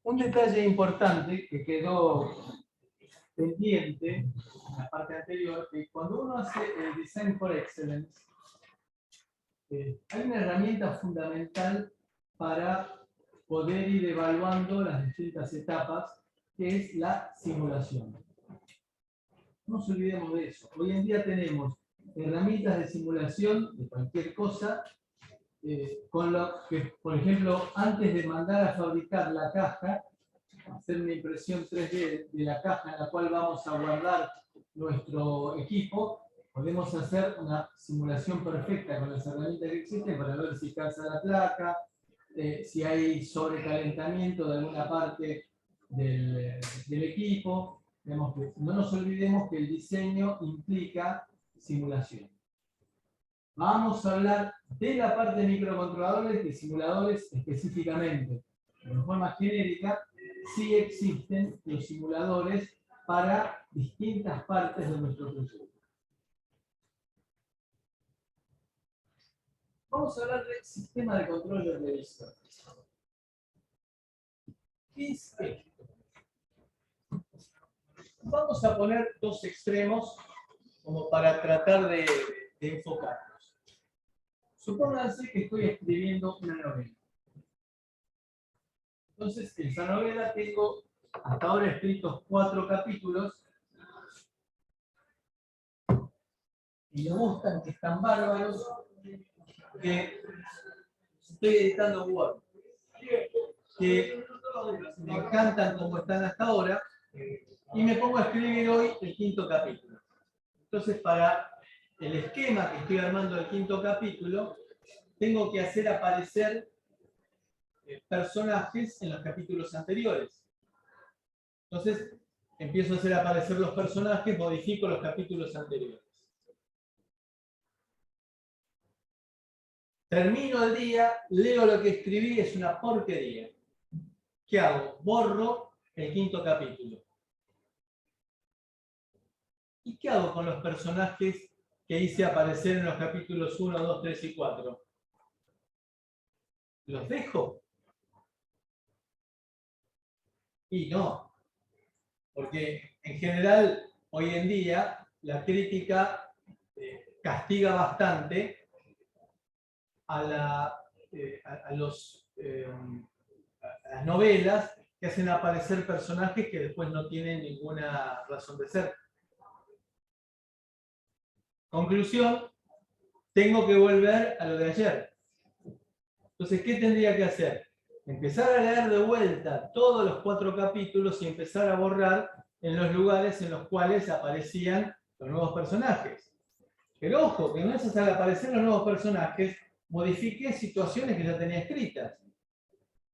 Un detalle importante que quedó pendiente en la parte anterior, que cuando uno hace el Design for Excellence, hay una herramienta fundamental para poder ir evaluando las distintas etapas, que es la simulación. No nos olvidemos de eso. Hoy en día tenemos herramientas de simulación de cualquier cosa, con lo que, por ejemplo, antes de mandar a fabricar la caja, hacer una impresión 3D de la caja en la cual vamos a guardar nuestro equipo, podemos hacer una simulación perfecta con las herramientas que existen para ver si calza la placa, si hay sobrecalentamiento de alguna parte del equipo. No nos olvidemos que el diseño implica simulación. Vamos a hablar de la parte de microcontroladores, de simuladores específicamente. De forma genérica, sí existen los simuladores para distintas partes de nuestro proyecto. Vamos a hablar del sistema de control del revisor. ¿Qué es esto? Vamos a poner dos extremos como para tratar de enfocarnos. Supónganse que estoy escribiendo una novela. Entonces, en esa novela tengo hasta ahora escritos 4 capítulos y me gustan, que están bárbaros, que estoy editando Word, que me encantan como están hasta ahora, y me pongo a escribir hoy el 5º capítulo. Entonces, para el esquema que estoy armando del 5º capítulo, tengo que hacer aparecer personajes en los capítulos anteriores. Entonces, empiezo a hacer aparecer los personajes, modifico los capítulos anteriores. Termino el día, leo lo que escribí, es una porquería. ¿Qué hago? Borro el 5º capítulo. ¿Y qué hago con los personajes que hice aparecer en los capítulos 1, 2, 3 y 4? ¿Los dejo? Y no. Porque en general, hoy en día, la crítica castiga bastante a las novelas que hacen aparecer personajes que después no tienen ninguna razón de ser. Conclusión, tengo que volver a lo de ayer. Entonces, ¿qué tendría que hacer? Empezar a leer de vuelta todos los 4 capítulos y empezar a borrar en los lugares en los cuales aparecían los nuevos personajes. Pero ojo, que no es al aparecer los nuevos personajes, modifiqué situaciones que ya tenía escritas.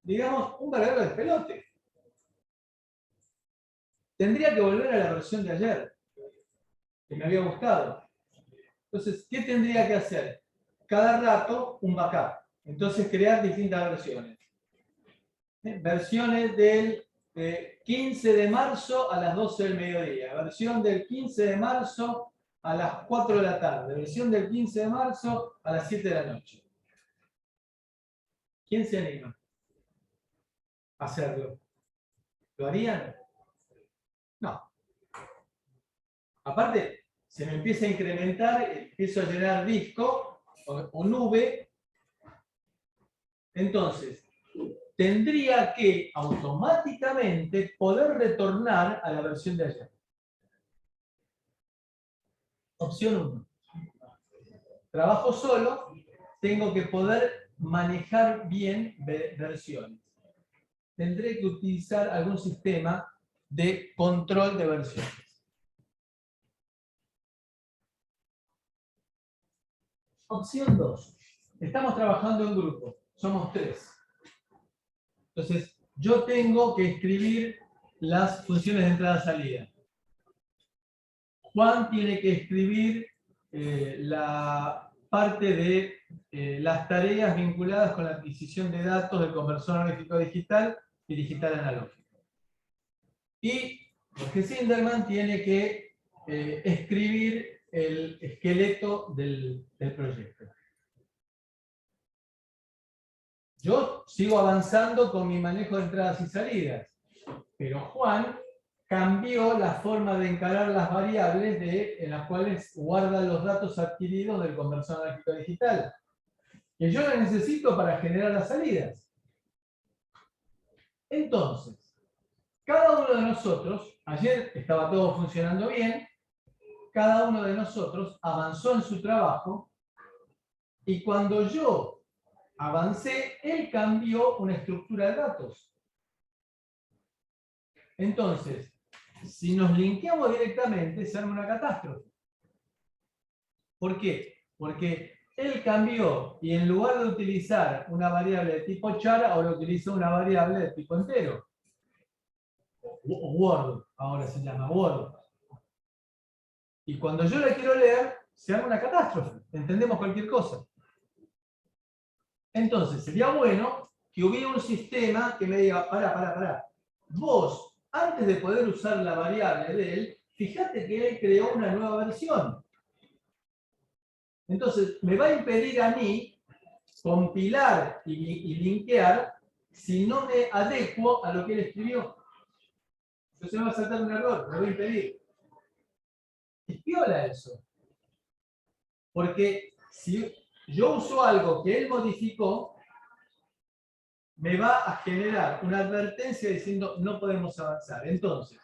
Digamos, un verdadero despelote. Tendría que volver a la versión de ayer, que me había gustado. Entonces, ¿qué tendría que hacer? Cada rato un backup. Entonces, crear distintas versiones. Versiones del 15 de marzo a las 12 del mediodía. Versión del 15 de marzo a las 4 de la tarde. Versión del 15 de marzo a las 7 de la noche. ¿Quién se anima a hacerlo? ¿Lo harían? No. Aparte, se me empieza a incrementar, empiezo a llenar disco o nube. Entonces, tendría que automáticamente poder retornar a la versión de ayer. Opción 1. Trabajo solo, tengo que poder manejar bien versiones. Tendré que utilizar algún sistema de control de versiones. Opción 2. Estamos trabajando en grupo, somos 3. Entonces, yo tengo que escribir las funciones de entrada-salida. Juan tiene que escribir la parte de las tareas vinculadas con la adquisición de datos del conversor analógico digital y digital analógico. Y Jorge Sinderman tiene que escribir el esqueleto del proyecto. Yo sigo avanzando con mi manejo de entradas y salidas, pero Juan cambió la forma de encarar las variables en las cuales guarda los datos adquiridos del conversor analógico digital, que yo las necesito para generar las salidas. Entonces, cada uno de nosotros, ayer estaba todo funcionando bien, cada uno de nosotros avanzó en su trabajo, y cuando yo avancé, él cambió una estructura de datos. Entonces, si nos linkeamos directamente, se arma una catástrofe. ¿Por qué? Porque él cambió y en lugar de utilizar una variable de tipo char, ahora utiliza una variable de tipo entero. O Word, ahora se llama Word. Y cuando yo la quiero leer, se arma una catástrofe. Entendemos cualquier cosa. Entonces, sería bueno que hubiera un sistema que me diga, pará. Vos, antes de poder usar la variable de él, fíjate que él creó una nueva versión. Entonces, me va a impedir a mí compilar y linkear si no me adecuo a lo que él escribió. Entonces me va a saltar un error, me va a impedir. Es piola eso. Porque si yo uso algo que él modificó, me va a generar una advertencia diciendo no podemos avanzar. Entonces,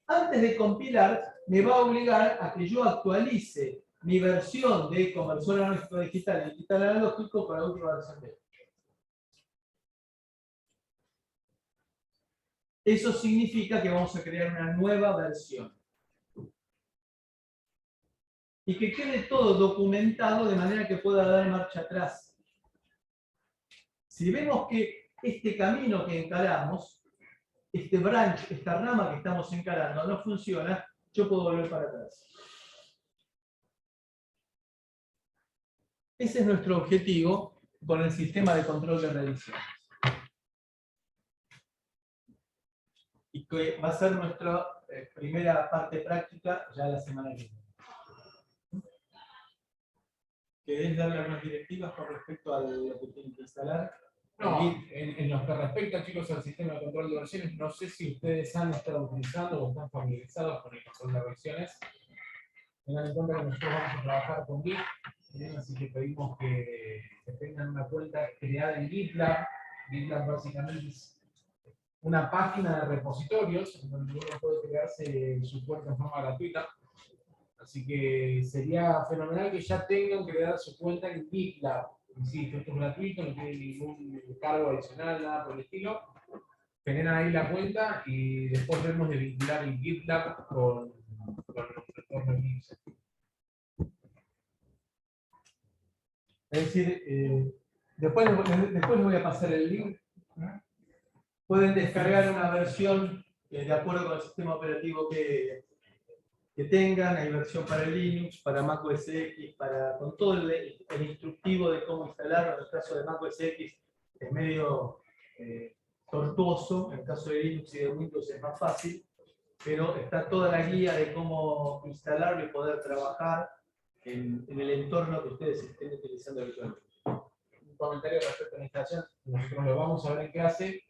antes de compilar, me va a obligar a que yo actualice mi versión de conversor analógico digital y digital analógico con la última versión de él. Eso significa que vamos a crear una nueva versión. Y que quede todo documentado de manera que pueda dar marcha atrás. Si vemos que este camino que encaramos, este branch, esta rama que estamos encarando no funciona, yo puedo volver para atrás. Ese es nuestro objetivo con el sistema de control de revisiones. Y que va a ser nuestra primera parte práctica ya la semana que viene. ¿Querés darle algunas directivas con respecto a lo que tienen que instalar? No, en lo que respecta, chicos, al sistema de control de versiones, no sé si ustedes han estado utilizando o están familiarizados con el control de versiones. Tengan en cuenta que nosotros vamos a trabajar con Git, así que pedimos que tengan una cuenta creada en GitLab. GitLab básicamente es una página de repositorios en donde uno puede crearse su cuenta en forma gratuita. Así que sería fenomenal que ya tengan creada su cuenta en GitLab. Insisto, esto es gratuito, no tiene ningún cargo adicional, nada por el estilo. Generan ahí la cuenta y después vemos de vincular el GitLab con el entorno Linux. Es decir, después les voy a pasar el link. Pueden descargar una versión de acuerdo con el sistema operativo que tengan. Hay versión para Linux, para Mac OS X, con todo el instructivo de cómo instalarlo. En el caso de Mac OS X es medio tortuoso, en el caso de Linux y de Windows es más fácil, pero está toda la guía de cómo instalarlo y poder trabajar en el entorno que ustedes estén utilizando habitualmente. Un comentario respecto a la instalación. nosotros lo vamos a ver en clase,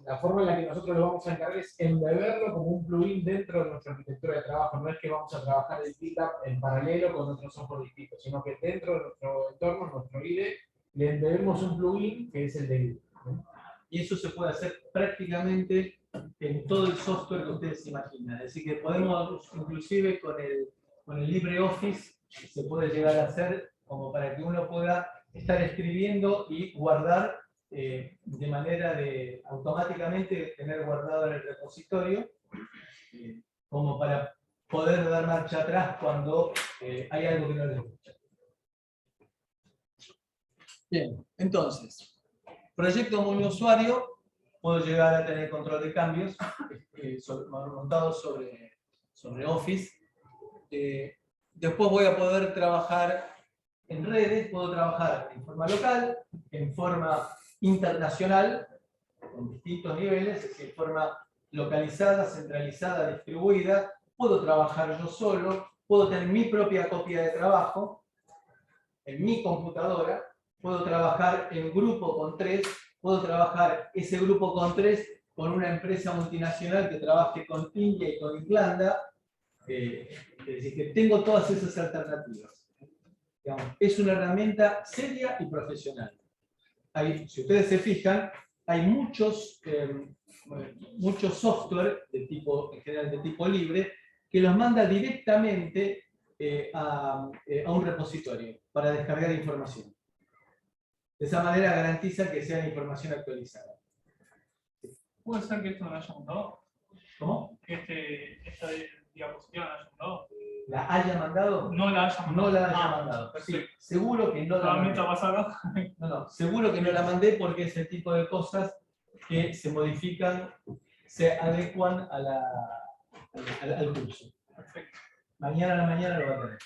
la forma en la que nosotros lo vamos a encargar es embeberlo como un plugin dentro de nuestra arquitectura de trabajo. No es que vamos a trabajar el GitLab en paralelo con otros software distintos, sino que dentro de nuestro entorno, nuestro IDE, le embebemos un plugin que es el de GitLab. Y eso se puede hacer prácticamente en todo el software que ustedes imaginan. Así que podemos, inclusive con el LibreOffice, se puede llegar a hacer como para que uno pueda estar escribiendo y guardar de manera de automáticamente tener guardado en el repositorio, como para poder dar marcha atrás cuando hay algo que no les gusta. Bien, entonces, proyecto muy usuario, puedo llegar a tener control de cambios montado sobre Office. Después voy a poder trabajar en redes, puedo trabajar en forma local, en forma internacional, con distintos niveles, es decir, en forma localizada, centralizada, distribuida. Puedo trabajar yo solo, puedo tener mi propia copia de trabajo en mi computadora, puedo trabajar en grupo con 3, puedo trabajar ese grupo con 3 con una empresa multinacional que trabaje con India y con Irlanda. Es decir, que tengo todas esas alternativas. Digamos, es una herramienta seria y profesional. Si ustedes se fijan, hay muchos software de tipo, en general de tipo libre, que los manda directamente a un repositorio para descargar información. De esa manera garantiza que sea información actualizada. ¿Puede ser que esto no lo haya mandado? ¿Cómo? Que esta diapositiva no la haya mandado. ¿La haya mandado? No la haya mandado. No la haya mandado. Sí, seguro que no la mandé. No, seguro que no la mandé porque es el tipo de cosas que se modifican, se adecuan al curso. Perfecto. Mañana a la mañana lo va a tener.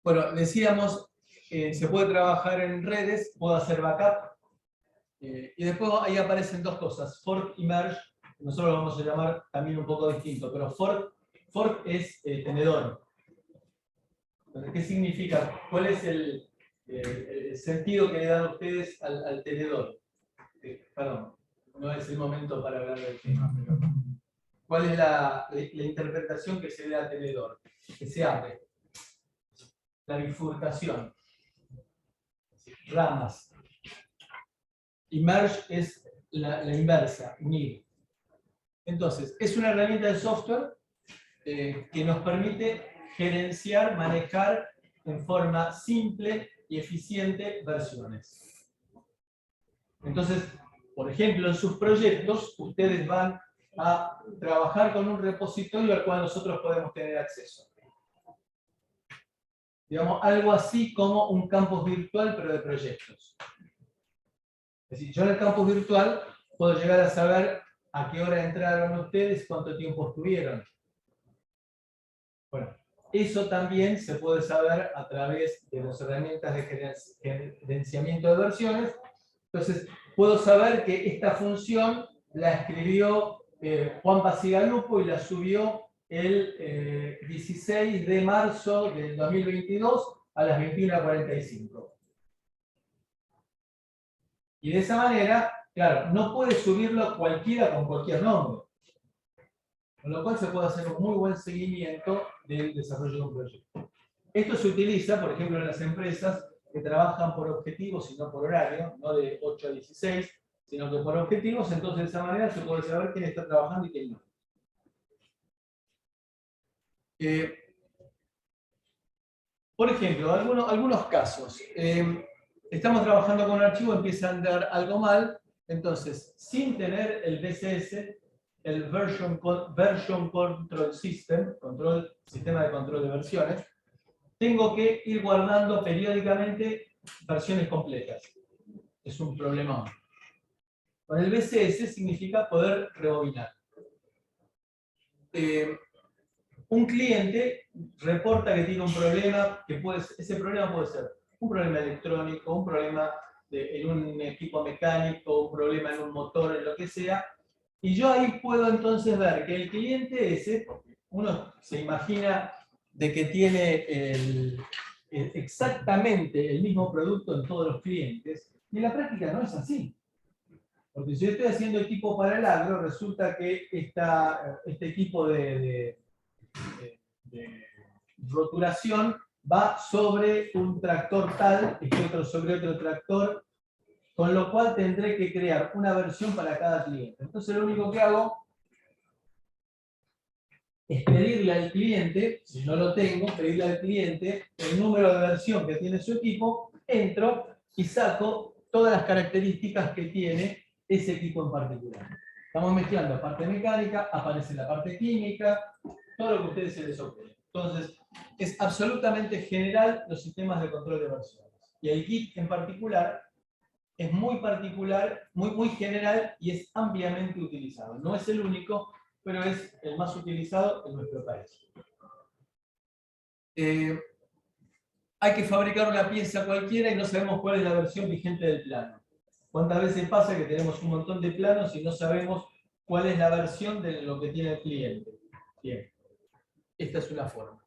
Bueno, decíamos, se puede trabajar en redes, puedo hacer backup, y después ahí aparecen dos cosas, fork y merge. Nosotros lo vamos a llamar también un poco distinto, pero fork es tenedor. Entonces, ¿qué significa? ¿Cuál es el sentido que le dan ustedes al tenedor? Perdón, no es el momento para hablar del tema, pero ¿cuál es la interpretación que se le da al tenedor? Que se abre. La bifurcación. Ramas. Y merge es la inversa, unir. Entonces, es una herramienta de software que nos permite gerenciar, manejar en forma simple y eficiente versiones. Entonces, por ejemplo, en sus proyectos, ustedes van a trabajar con un repositorio al cual nosotros podemos tener acceso. Digamos, algo así como un campus virtual, pero de proyectos. Es decir, yo en el campus virtual puedo llegar a saber a qué hora entraron ustedes, cuánto tiempo estuvieron. Bueno, eso también se puede saber a través de las herramientas de gerenciamiento de versiones. Entonces, puedo saber que esta función la escribió Juan Pasigalupo y la subió el 16 de marzo del 2022 a las 21:45. Y de esa manera, claro, no puede subirlo cualquiera con cualquier nombre. Con lo cual se puede hacer un muy buen seguimiento del desarrollo de un proyecto. Esto se utiliza, por ejemplo, en las empresas que trabajan por objetivos y no por horario, no de 8 a 16, sino que por objetivos, entonces de esa manera se puede saber quién está trabajando y quién no. Por ejemplo, algunos casos. Estamos trabajando con un archivo, empieza a andar algo mal, entonces, sin tener el VCS, el Version Control System, sistema de control de versiones, tengo que ir guardando periódicamente versiones completas. Es un problemón. Con el VCS significa poder rebobinar. Un cliente reporta que tiene un problema, ese problema puede ser un problema electrónico, un problema en un equipo mecánico, un problema en un motor, en lo que sea, y yo ahí puedo entonces ver que el cliente ese, uno se imagina de que tiene exactamente el mismo producto en todos los clientes, y en la práctica no es así. Porque si yo estoy haciendo equipo para el agro, resulta que este equipo de roturación va sobre un tractor tal, este otro sobre otro tractor, con lo cual tendré que crear una versión para cada cliente. Entonces lo único que hago es pedirle al cliente, si no lo tengo, pedirle al cliente el número de versión que tiene su equipo, entro y saco todas las características que tiene ese equipo en particular. Estamos mezclando la parte mecánica, aparece la parte química, todo lo que a ustedes se les ocurre. Entonces, es absolutamente general los sistemas de control de versiones. Y el Git en particular es muy particular, muy general y es ampliamente utilizado. No es el único, pero es el más utilizado en nuestro país. Hay que fabricar una pieza cualquiera y no sabemos cuál es la versión vigente del plano. ¿Cuántas veces pasa que tenemos un montón de planos y no sabemos cuál es la versión de lo que tiene el cliente? Bien, esta es una forma.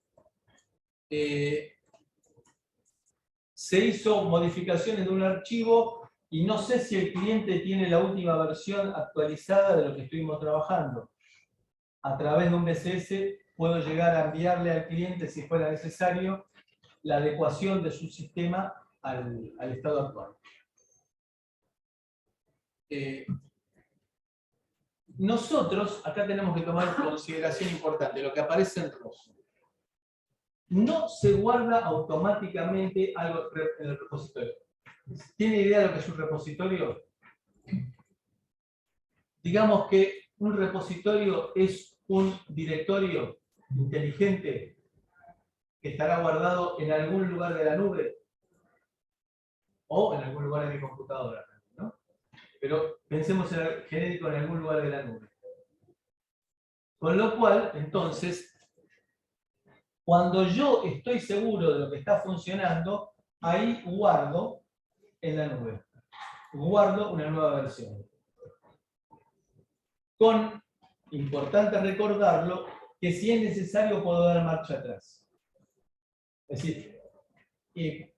Se hizo modificaciones de un archivo y no sé si el cliente tiene la última versión actualizada de lo que estuvimos trabajando. A través de un BCS puedo llegar a enviarle al cliente, si fuera necesario, la adecuación de su sistema al estado actual. Nosotros, acá tenemos que tomar en consideración importante, lo que aparece en rojo. No se guarda automáticamente algo en el repositorio. ¿Tiene idea de lo que es un repositorio? Digamos que un repositorio es un directorio inteligente que estará guardado en algún lugar de la nube o en algún lugar de mi computadora, ¿no? Pero pensemos en el genérico en algún lugar de la nube. Con lo cual, entonces, cuando yo estoy seguro de lo que está funcionando, ahí guardo en la nube. Guardo una nueva versión. Con, importante recordarlo, que si es necesario puedo dar marcha atrás. Es decir,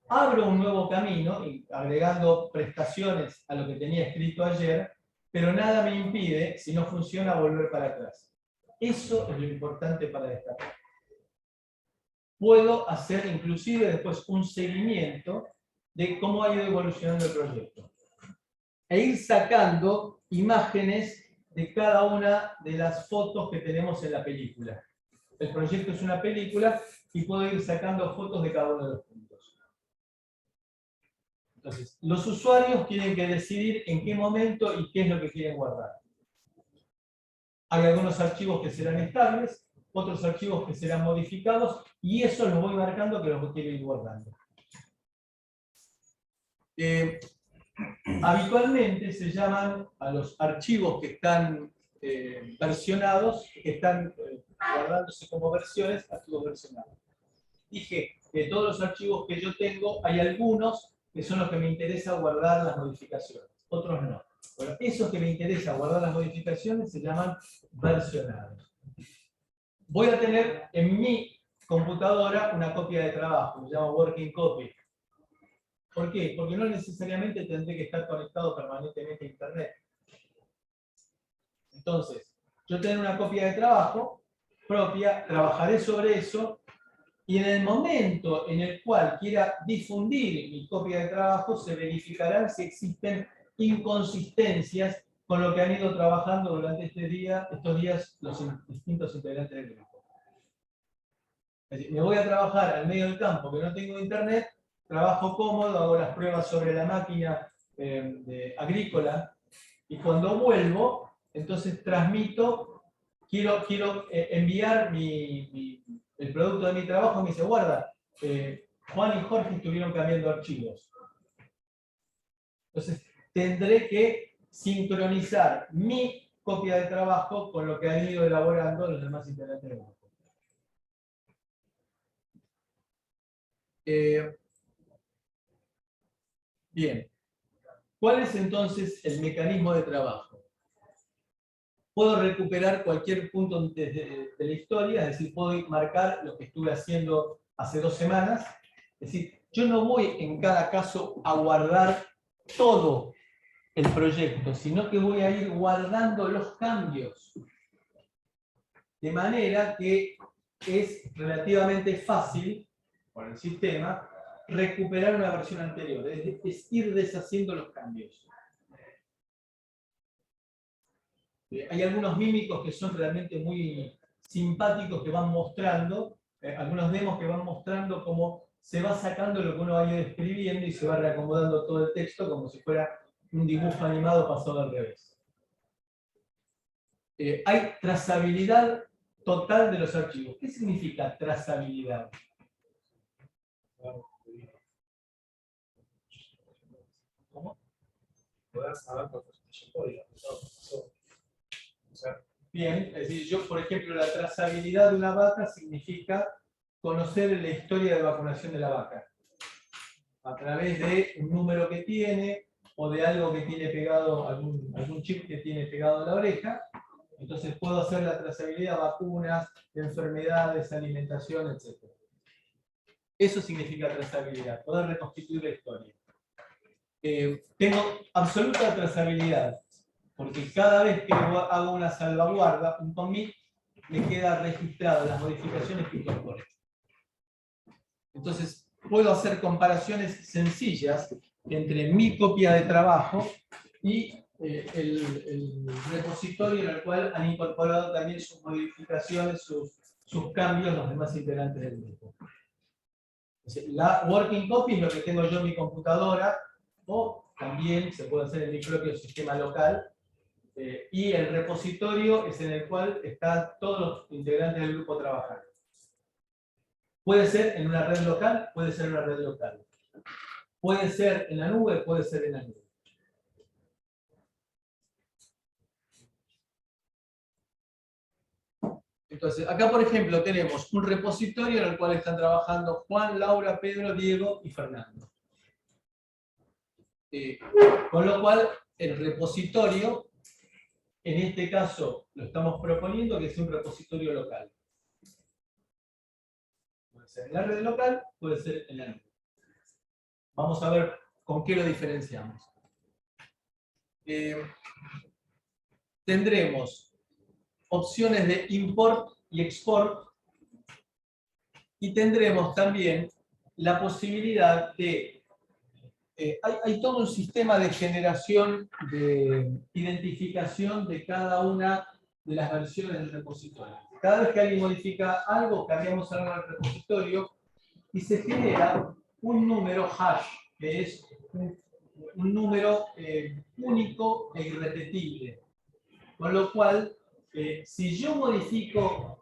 abro un nuevo camino, agregando prestaciones a lo que tenía escrito ayer, pero nada me impide, si no funciona, volver para atrás. Eso es lo importante para destacar. Puedo hacer inclusive después un seguimiento de cómo ha ido evolucionando el proyecto. E ir sacando imágenes de cada una de las fotos que tenemos en la película. El proyecto es una película y puedo ir sacando fotos de cada uno de los puntos. Entonces, los usuarios tienen que decidir en qué momento y qué es lo que quieren guardar. Hay algunos archivos que serán estables, otros archivos que serán modificados, y eso lo voy marcando que los quiero ir guardando. Habitualmente se llaman a los archivos que están versionados, que están guardándose como versiones, archivos versionados. Dije que de todos los archivos que yo tengo, hay algunos que son los que me interesa guardar las modificaciones, otros no. Bueno, esos que me interesa guardar las modificaciones se llaman versionados. Voy a tener en mi computadora una copia de trabajo, se llama working copy. ¿Por qué? Porque no necesariamente tendré que estar conectado permanentemente a Internet. Entonces, yo tengo una copia de trabajo propia, trabajaré sobre eso, y en el momento en el cual quiera difundir mi copia de trabajo, se verificarán si existen inconsistencias con lo que han ido trabajando durante estos días los distintos integrantes del grupo. Es decir, me voy a trabajar al medio del campo que no tengo internet, trabajo cómodo, hago las pruebas sobre la máquina agrícola, y cuando vuelvo, entonces transmito, quiero enviar el producto de mi trabajo, me dice, guarda, Juan y Jorge estuvieron cambiando archivos. Entonces, tendré que sincronizar mi copia de trabajo con lo que han ido elaborando los demás integrantes del grupo. Bien. ¿Cuál es entonces el mecanismo de trabajo? Puedo recuperar cualquier punto de la historia, es decir, puedo marcar lo que estuve haciendo hace 2 semanas, Es decir, yo no voy en cada caso a guardar todo el proyecto, sino que voy a ir guardando los cambios. De manera que es relativamente fácil, con el sistema, recuperar una versión anterior. Es ir deshaciendo los cambios. Hay algunos mímicos que son realmente muy simpáticos que van mostrando, algunos demos que van mostrando cómo se va sacando lo que uno va a ir escribiendo y se va reacomodando todo el texto como si fuera un dibujo animado pasado al revés. Hay trazabilidad total de los archivos. ¿Qué significa trazabilidad? ¿Cómo? Poder saber lo que se código. Bien, es decir, yo, por ejemplo, la trazabilidad de una vaca significa conocer la historia de vacunación de la vaca. A través de un número que tiene, o de algo que tiene pegado, algún chip que tiene pegado a la oreja. Entonces puedo hacer la trazabilidad, vacunas, enfermedades, alimentación, etc. Eso significa trazabilidad, poder reconstituir la historia. Tengo absoluta trazabilidad, porque cada vez que hago una salvaguarda, un commit, me queda registrado las modificaciones que incorporé. Entonces, puedo hacer comparaciones sencillas entre mi copia de trabajo y el repositorio en el cual han incorporado también sus modificaciones, sus cambios los demás integrantes del grupo. La working copy es lo que tengo yo en mi computadora, o también se puede hacer en mi propio sistema local, y el repositorio es en el cual están todos los integrantes del grupo trabajando. Puede ser en una red local, puede ser en una red local. Puede ser en la nube, puede ser en la nube. Entonces, acá por ejemplo tenemos un repositorio en el cual están trabajando Juan, Laura, Pedro, Diego y Fernando. Con lo cual, el repositorio, en este caso lo estamos proponiendo que sea un repositorio local. Puede ser en la red local, puede ser en la nube. Vamos a ver con qué lo diferenciamos. Tendremos opciones de import y export, y tendremos también la posibilidad de... hay todo un sistema de generación, de identificación de cada una de las versiones del repositorio. Cada vez que alguien modifica algo, cambiamos algo al repositorio y se genera un número hash, que es un número único e irrepetible. Con lo cual, si yo modifico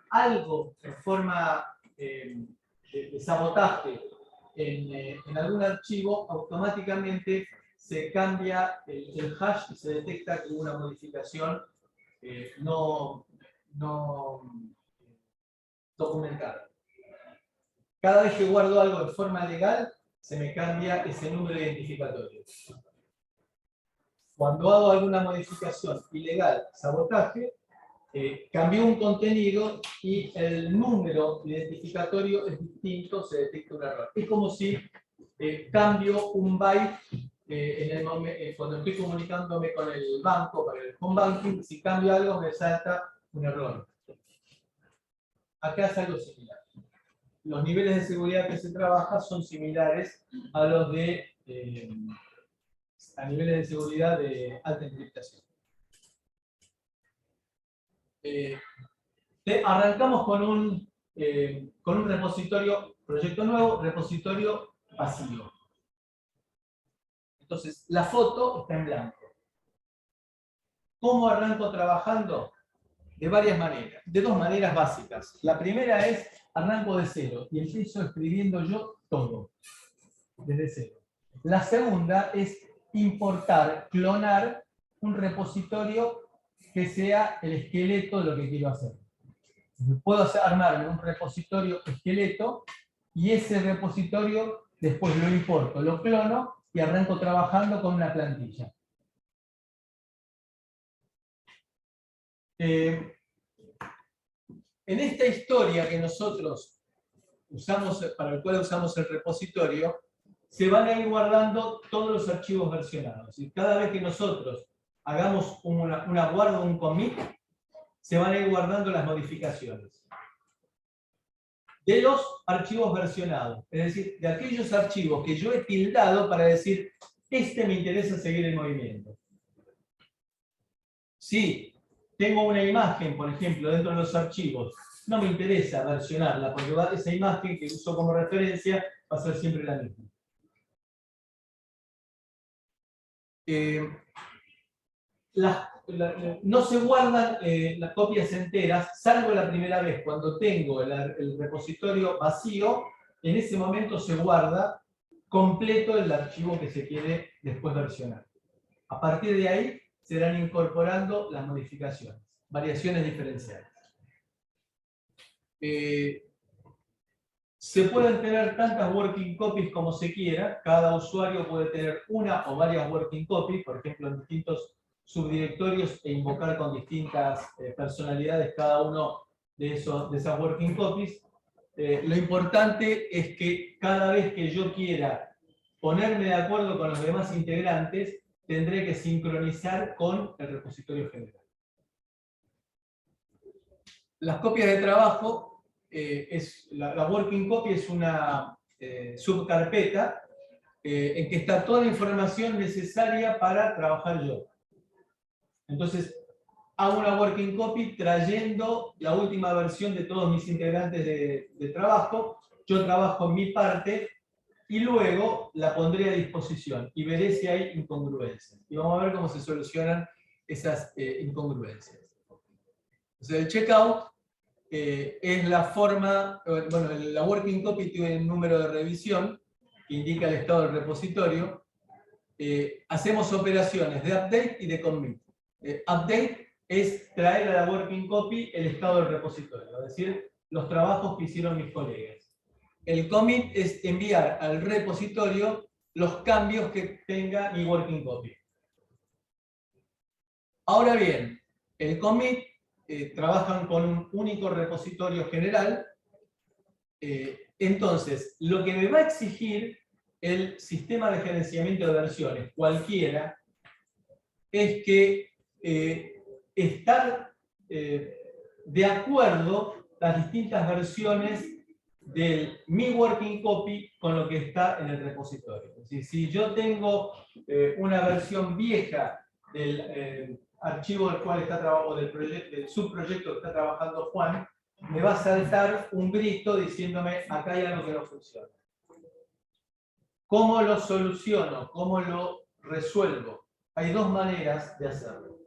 algo en forma de sabotaje en algún archivo, automáticamente se cambia el hash y se detecta que hubo una modificación no documentada. Cada vez que guardo algo en forma legal, se me cambia ese número identificatorio. Cuando hago alguna modificación ilegal, sabotaje, cambió un contenido y el número identificatorio es distinto, se detecta un error. Es como si cambio un byte cuando estoy comunicándome con el banco, para el home banking, si cambio algo me salta un error. Acá es algo similar. Los niveles de seguridad que se trabaja son similares a los de a niveles de seguridad de alta encriptación. Arrancamos con un repositorio, proyecto nuevo, repositorio vacío. Entonces, la foto está en blanco. ¿Cómo arranco trabajando? De varias maneras, de dos maneras básicas. La primera es, arranco de cero y empiezo escribiendo yo todo, desde cero. La segunda es importar, clonar un repositorio que sea el esqueleto de lo que quiero hacer. Puedo armarme un repositorio esqueleto y ese repositorio después lo importo, lo clono y arranco trabajando con una plantilla. En esta historia que nosotros para el cual usamos el repositorio, se van a ir guardando todos los archivos versionados. Y cada vez que nosotros hagamos una guarda, un commit, se van a ir guardando las modificaciones de los archivos versionados. Es decir, de aquellos archivos que yo he tildado para decir, me interesa seguir el movimiento. Si tengo una imagen, por ejemplo, dentro de los archivos, no me interesa versionarla, porque esa imagen que uso como referencia va a ser siempre la misma. No se guardan las copias enteras, salvo la primera vez, cuando tengo el repositorio vacío, en ese momento se guarda completo el archivo que se quiere después versionar. A partir de ahí se irán incorporando las modificaciones, variaciones diferenciales. Se pueden tener tantas working copies como se quiera, cada usuario puede tener una o varias working copies, por ejemplo en distintos subdirectorios e invocar con distintas personalidades cada uno de esas working copies. Lo importante es que cada vez que yo quiera ponerme de acuerdo con los demás integrantes, tendré que sincronizar con el repositorio general. Las copias de trabajo, la working copy es una subcarpeta en que está toda la información necesaria para trabajar yo. Entonces, hago una working copy trayendo la última versión de todos mis integrantes de trabajo. Yo trabajo en mi parte y luego la pondré a disposición y veré si hay incongruencias. Y vamos a ver cómo se solucionan esas incongruencias. Entonces, el checkout es la forma, bueno, la working copy tiene un número de revisión que indica el estado del repositorio. Hacemos operaciones de update y de commit. Update es traer a la working copy el estado del repositorio, es decir, los trabajos que hicieron mis colegas. El commit es enviar al repositorio los cambios que tenga mi working copy. Ahora bien, el commit trabajan con un único repositorio general. Entonces, lo que me va a exigir el sistema de gerenciamiento de versiones, cualquiera, es que estar de acuerdo las distintas versiones de mi working copy con lo que está en el repositorio. Es decir, si yo tengo una versión vieja del archivo del cual está trabajando, del subproyecto que está trabajando Juan, me va a saltar un grito diciéndome acá hay algo que no funciona. ¿Cómo lo soluciono? ¿Cómo lo resuelvo? Hay dos maneras de hacerlo.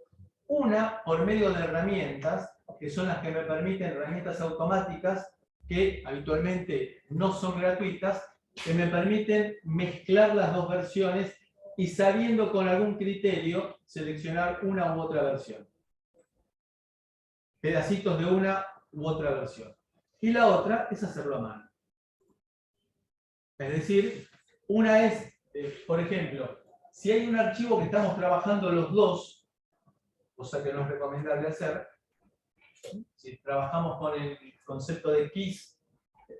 Una, por medio de herramientas, que son las que me permiten, herramientas automáticas, que habitualmente no son gratuitas, que me permiten mezclar las dos versiones y sabiendo con algún criterio seleccionar una u otra versión. Pedacitos de una u otra versión. Y la otra es hacerlo a mano. Es decir, una es, por ejemplo, si hay un archivo que estamos trabajando los dos, cosa que no es recomendable hacer, si trabajamos con el concepto de keys,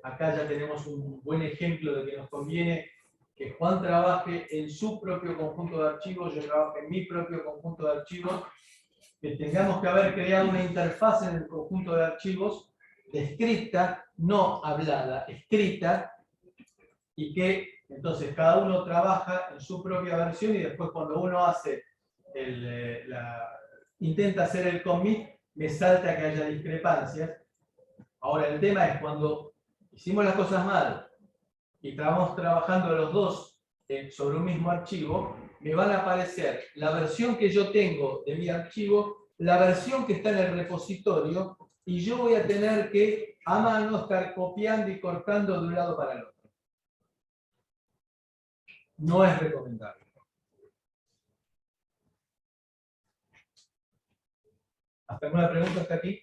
acá ya tenemos un buen ejemplo de que nos conviene que Juan trabaje en su propio conjunto de archivos, yo trabaje en mi propio conjunto de archivos, que tengamos que haber creado una interfaz en el conjunto de archivos escrita, no hablada, escrita, y que entonces cada uno trabaja en su propia versión y después cuando uno hace intenta hacer el commit, me salta que haya discrepancias. Ahora el tema es cuando hicimos las cosas mal y estamos trabajando los dos sobre un mismo archivo, me van a aparecer la versión que yo tengo de mi archivo, la versión que está en el repositorio, y yo voy a tener que a mano estar copiando y cortando de un lado para el otro. No es recomendable. ¿Hasta alguna pregunta hasta aquí?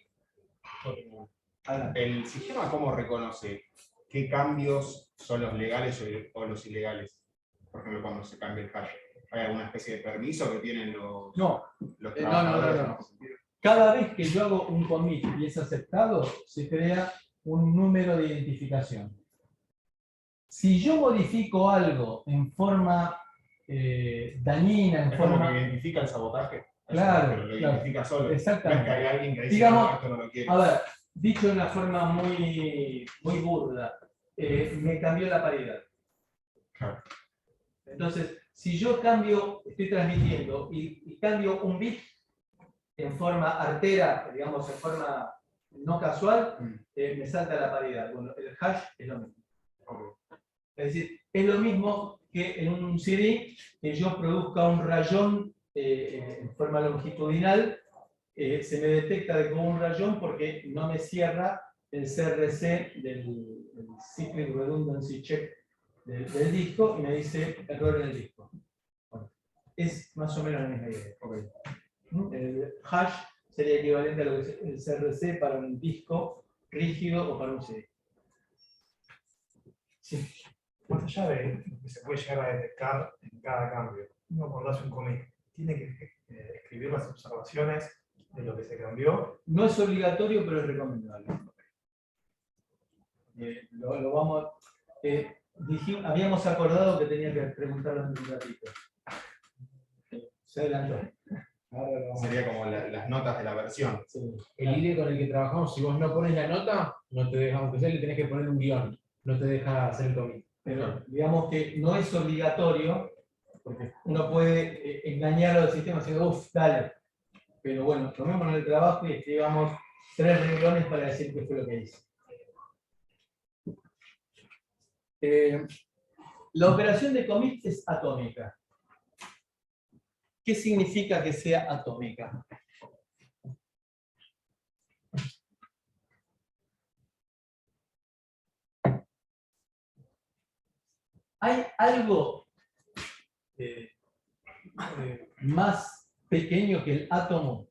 ¿El sistema cómo reconoce qué cambios son los legales o los ilegales? Por ejemplo, cuando se cambia el hash. ¿Hay alguna especie de permiso que tienen los trabajadores? No. Cada vez que yo hago un commit y es aceptado, se crea un número de identificación. si yo modifico algo en forma dañina, en Es como forma... que identifica el sabotaje. Claro, Pero lo claro. identifica solo. Exactamente. No es que hay alguien que dice, Digamos, no, esto no lo quiere. A ver, dicho de una forma muy burda, me cambió la paridad. Claro. Entonces, si yo cambio, estoy transmitiendo y cambio un bit en forma artera, digamos, en forma no casual, me salta la paridad. Bueno, el hash es lo mismo. Es decir, es lo mismo que en un CD que yo produzca un rayón en forma longitudinal, se me detecta como un rayón porque no me cierra el CRC del Cyclic Redundancy Check del disco y me dice error en el disco. Bueno, es más o menos la misma idea. Okay. El hash sería equivalente a lo que es el CRC para un disco rígido o para un CD. Sí. Más allá de lo que se puede llegar a detectar en cada cambio, uno cuando hace un commit tiene que escribir las observaciones de lo que se cambió. No es obligatorio, pero es recomendable. Lo vamos. Habíamos acordado que tenía que preguntarlo en un ratito. Se adelantó. Sería como las notas de la versión. Sí. El IDE con el que trabajamos, si vos no pones la nota, no te deja, aunque sea le tenés que poner un guión, no te deja hacer el commit. Pero digamos que no es obligatorio, porque uno puede engañar al sistema diciendo, uff, dale. Pero bueno, tomémonos el trabajo y escribamos 3 renglones para decir qué fue lo que hice. La operación de commit es atómica. ¿Qué significa que sea atómica? ¿Hay algo más pequeño que el átomo?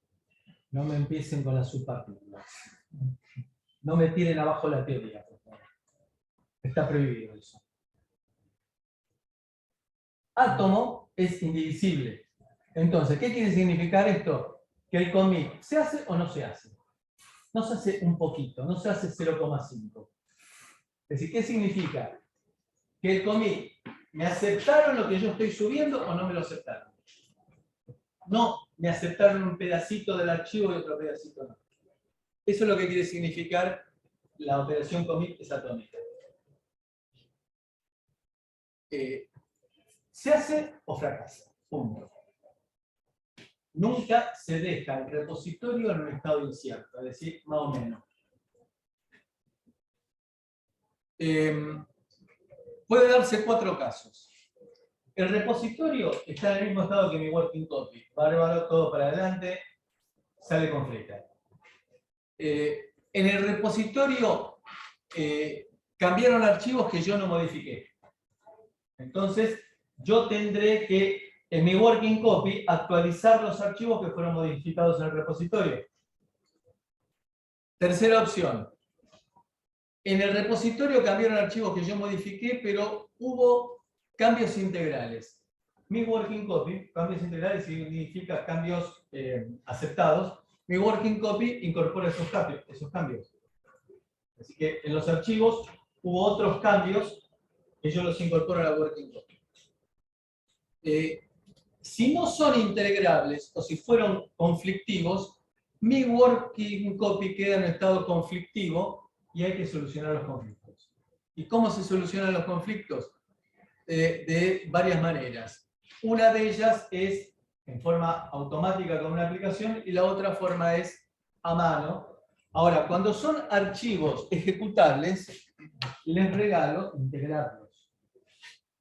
No me empiecen con las subpartículas. No me tiren abajo la teoría, por favor. Está prohibido eso. Átomo es indivisible. Entonces, ¿qué quiere significar esto? Que el commit ¿se hace o no se hace? No se hace un poquito, no se hace 0,5. Es decir, ¿qué significa? Que el commit, ¿me aceptaron lo que yo estoy subiendo o no me lo aceptaron? No, me aceptaron un pedacito del archivo y otro pedacito no. Eso es lo que quiere significar la operación commit es atómica. ¿Se hace o fracasa? Punto. Nunca se deja el repositorio en un estado incierto, es decir, más o menos. Puede darse 4 casos. El repositorio está en el mismo estado que mi working copy. Bárbaro, todo para adelante, sale con flecha. En el repositorio cambiaron archivos que yo no modifiqué. Entonces, yo tendré que, en mi working copy, actualizar los archivos que fueron modificados en el repositorio. Tercera opción. En el repositorio cambiaron archivos que yo modifiqué, pero hubo cambios integrales. Mi working copy, cambios integrales significa cambios aceptados. Mi working copy incorpora esos cambios. Así que en los archivos hubo otros cambios que yo los incorporo a la working copy. Si no son integrables o si fueron conflictivos, mi working copy queda en estado conflictivo y hay que solucionar los conflictos. ¿Y cómo se solucionan los conflictos? De varias maneras. Una de ellas es en forma automática con una aplicación y la otra forma es a mano. Ahora, cuando son archivos ejecutables, les regalo integrarlos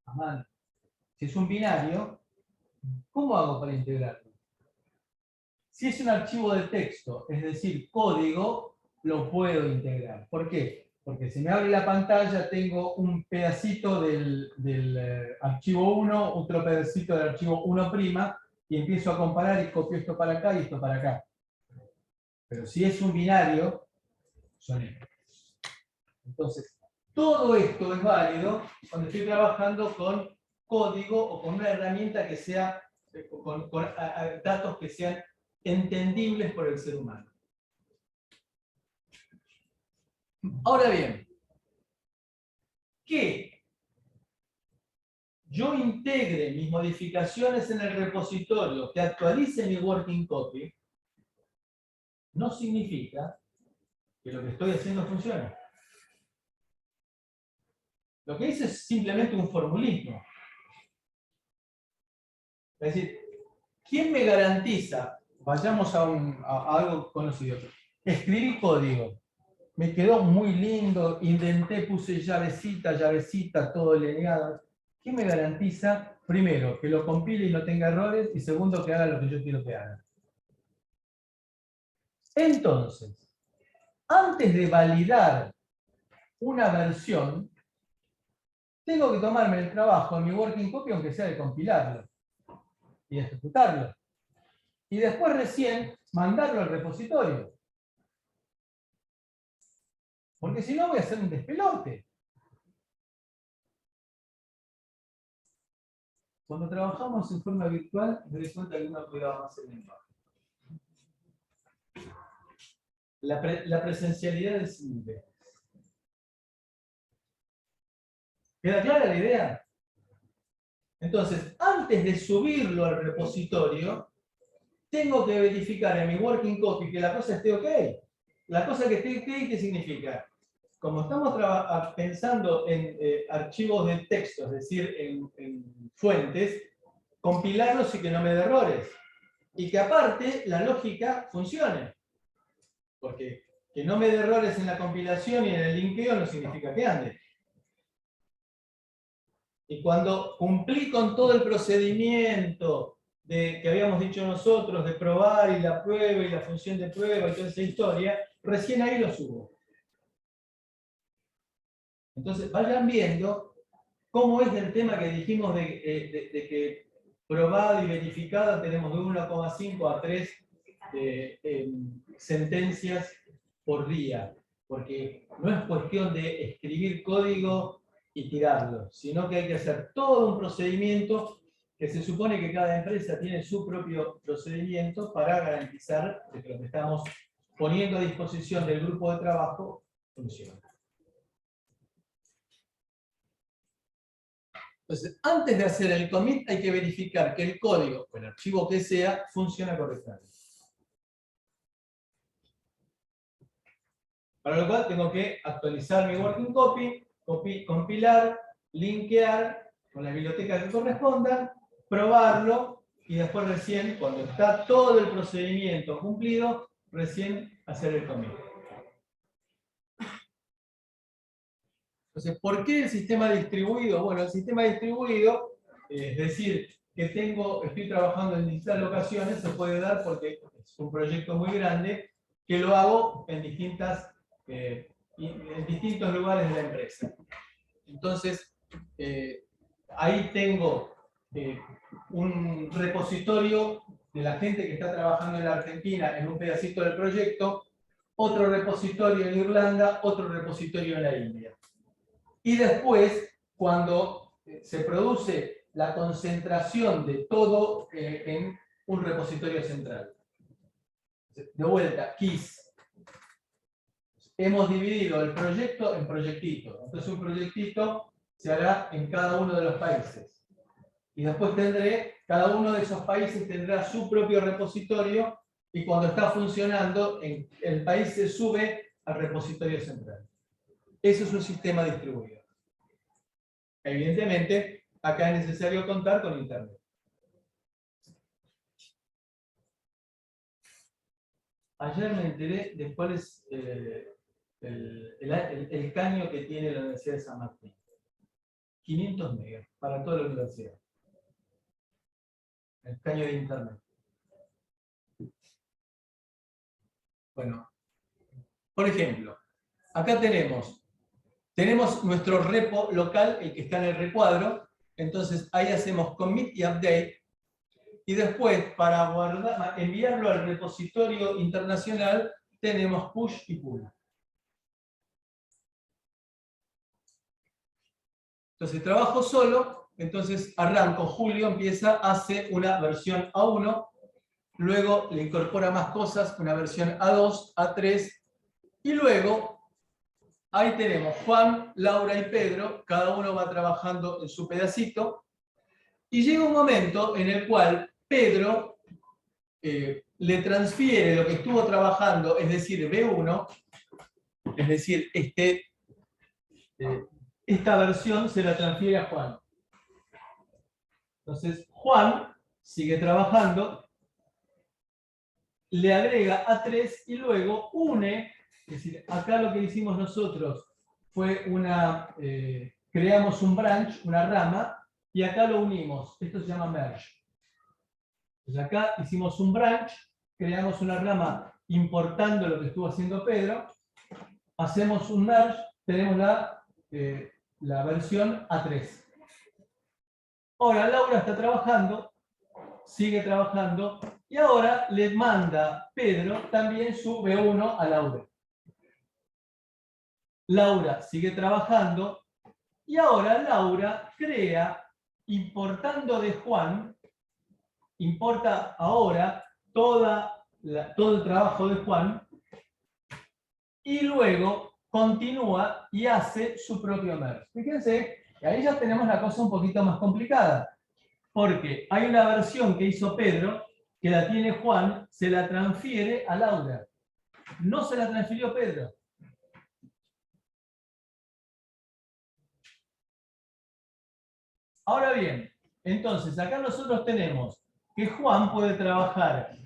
a mano. Si es un binario, ¿cómo hago para integrarlo? Si es un archivo de texto, es decir, código, lo puedo integrar. ¿Por qué? Porque si me abre la pantalla, tengo un pedacito del archivo 1, otro pedacito del archivo 1', y empiezo a comparar y copio esto para acá y esto para acá. Pero si es un binario, son estos. Entonces, todo esto es válido cuando estoy trabajando con código o con una herramienta que sea, con datos que sean entendibles por el ser humano. Ahora bien, ¿qué yo integre mis modificaciones en el repositorio, que actualice mi working copy, no significa que lo que estoy haciendo funcione. Lo que hice es simplemente un formulismo. Es decir, ¿quién me garantiza? Vayamos a algo conocido. Escribí código. Me quedó muy lindo, indenté, puse llavecita, todo lineado. ¿Quién me garantiza, primero, que lo compile y no tenga errores? Y segundo, que haga lo que yo quiero que haga. Entonces, antes de validar una versión, tengo que tomarme el trabajo en mi working copy, aunque sea de compilarlo y de ejecutarlo. Y después recién mandarlo al repositorio. Porque si no voy a hacer un despelote. Cuando trabajamos en forma virtual, me doy cuenta que uno cuidaba más el lenguaje. La presencialidad es simple. ¿Queda clara la idea? Entonces, antes de subirlo al repositorio, tengo que verificar en mi working copy que la cosa esté ok. La cosa que esté ok, ¿qué significa? Como estamos pensando en archivos de texto, es decir, en fuentes, compilarlos y que no me dé errores. Y que aparte la lógica funcione. Porque que no me dé errores en la compilación y en el linkeo no significa que ande. Y cuando cumplí con todo el procedimiento que habíamos dicho nosotros, de probar y la prueba y la función de prueba y toda esa historia, recién ahí lo subo. Entonces vayan viendo cómo es el tema que dijimos de que probada y verificada tenemos de 1,5 a 3 sentencias por día. Porque no es cuestión de escribir código y tirarlo, sino que hay que hacer todo un procedimiento que se supone que cada empresa tiene su propio procedimiento para garantizar que lo que estamos poniendo a disposición del grupo de trabajo funciona. Entonces, antes de hacer el commit hay que verificar que el código, o el archivo que sea, funciona correctamente. Para lo cual tengo que actualizar mi working copy, compilar, linkear con las bibliotecas que correspondan, probarlo y después recién, cuando está todo el procedimiento cumplido, recién hacer el commit. Entonces, ¿por qué el sistema distribuido? Bueno, el sistema distribuido, es decir, que estoy trabajando en distintas locaciones, se puede dar porque es un proyecto muy grande, que lo hago en distintos lugares de la empresa. Entonces, ahí tengo un repositorio de la gente que está trabajando en la Argentina en un pedacito del proyecto, otro repositorio en Irlanda, otro repositorio en la India. Y después, cuando se produce la concentración de todo en un repositorio central. De vuelta, KISS. Hemos dividido el proyecto en proyectitos. Entonces un proyectito se hará en cada uno de los países. Y después cada uno de esos países tendrá su propio repositorio y cuando está funcionando, el país se sube al repositorio central. Eso es un sistema distribuido. Evidentemente, acá es necesario contar con Internet. Ayer me enteré de cuál es el caño que tiene la Universidad de San Martín. 500 megas para toda la universidad. El caño de Internet. Bueno, por ejemplo, acá tenemos nuestro repo local, el que está en el recuadro, entonces ahí hacemos commit y update, y después para enviarlo al repositorio internacional tenemos push y pull. Entonces trabajo solo, entonces arranco, Julio empieza, hace una versión A1, luego le incorpora más cosas, una versión A2, A3, y luego ahí tenemos Juan, Laura y Pedro, cada uno va trabajando en su pedacito, Y llega un momento en el cual Pedro le transfiere lo que estuvo trabajando, es decir, B1, es decir, esta versión se la transfiere a Juan. Entonces, Juan sigue trabajando, le agrega A3 y luego une, es decir, acá lo que hicimos nosotros fue creamos un branch, una rama, y acá lo unimos. Esto se llama merge. Entonces acá hicimos un branch, creamos una rama importando lo que estuvo haciendo Pedro, hacemos un merge, tenemos la versión A3. Ahora Laura está trabajando, sigue trabajando, y ahora le manda Pedro también su B1 a Laura. Laura sigue trabajando, y ahora Laura crea, importando de Juan, importa ahora todo el trabajo de Juan, y luego continúa y hace su propio merge. Fíjense, que ahí ya tenemos la cosa un poquito más complicada, porque hay una versión que hizo Pedro, que la tiene Juan, se la transfiere a Laura. No se la transfirió Pedro. Ahora bien, entonces acá nosotros tenemos que Juan puede trabajar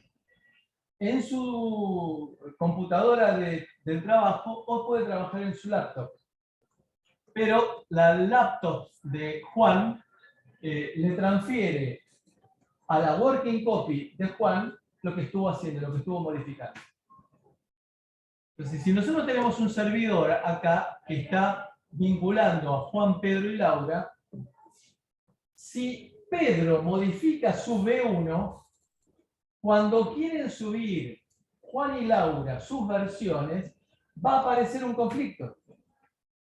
en su computadora del trabajo o puede trabajar en su laptop. Pero la laptop de Juan le transfiere a la working copy de Juan lo que estuvo haciendo, lo que estuvo modificando. Entonces, si nosotros tenemos un servidor acá que está vinculando a Juan, Pedro y Laura, si Pedro modifica su B1, cuando quieren subir Juan y Laura sus versiones, va a aparecer un conflicto.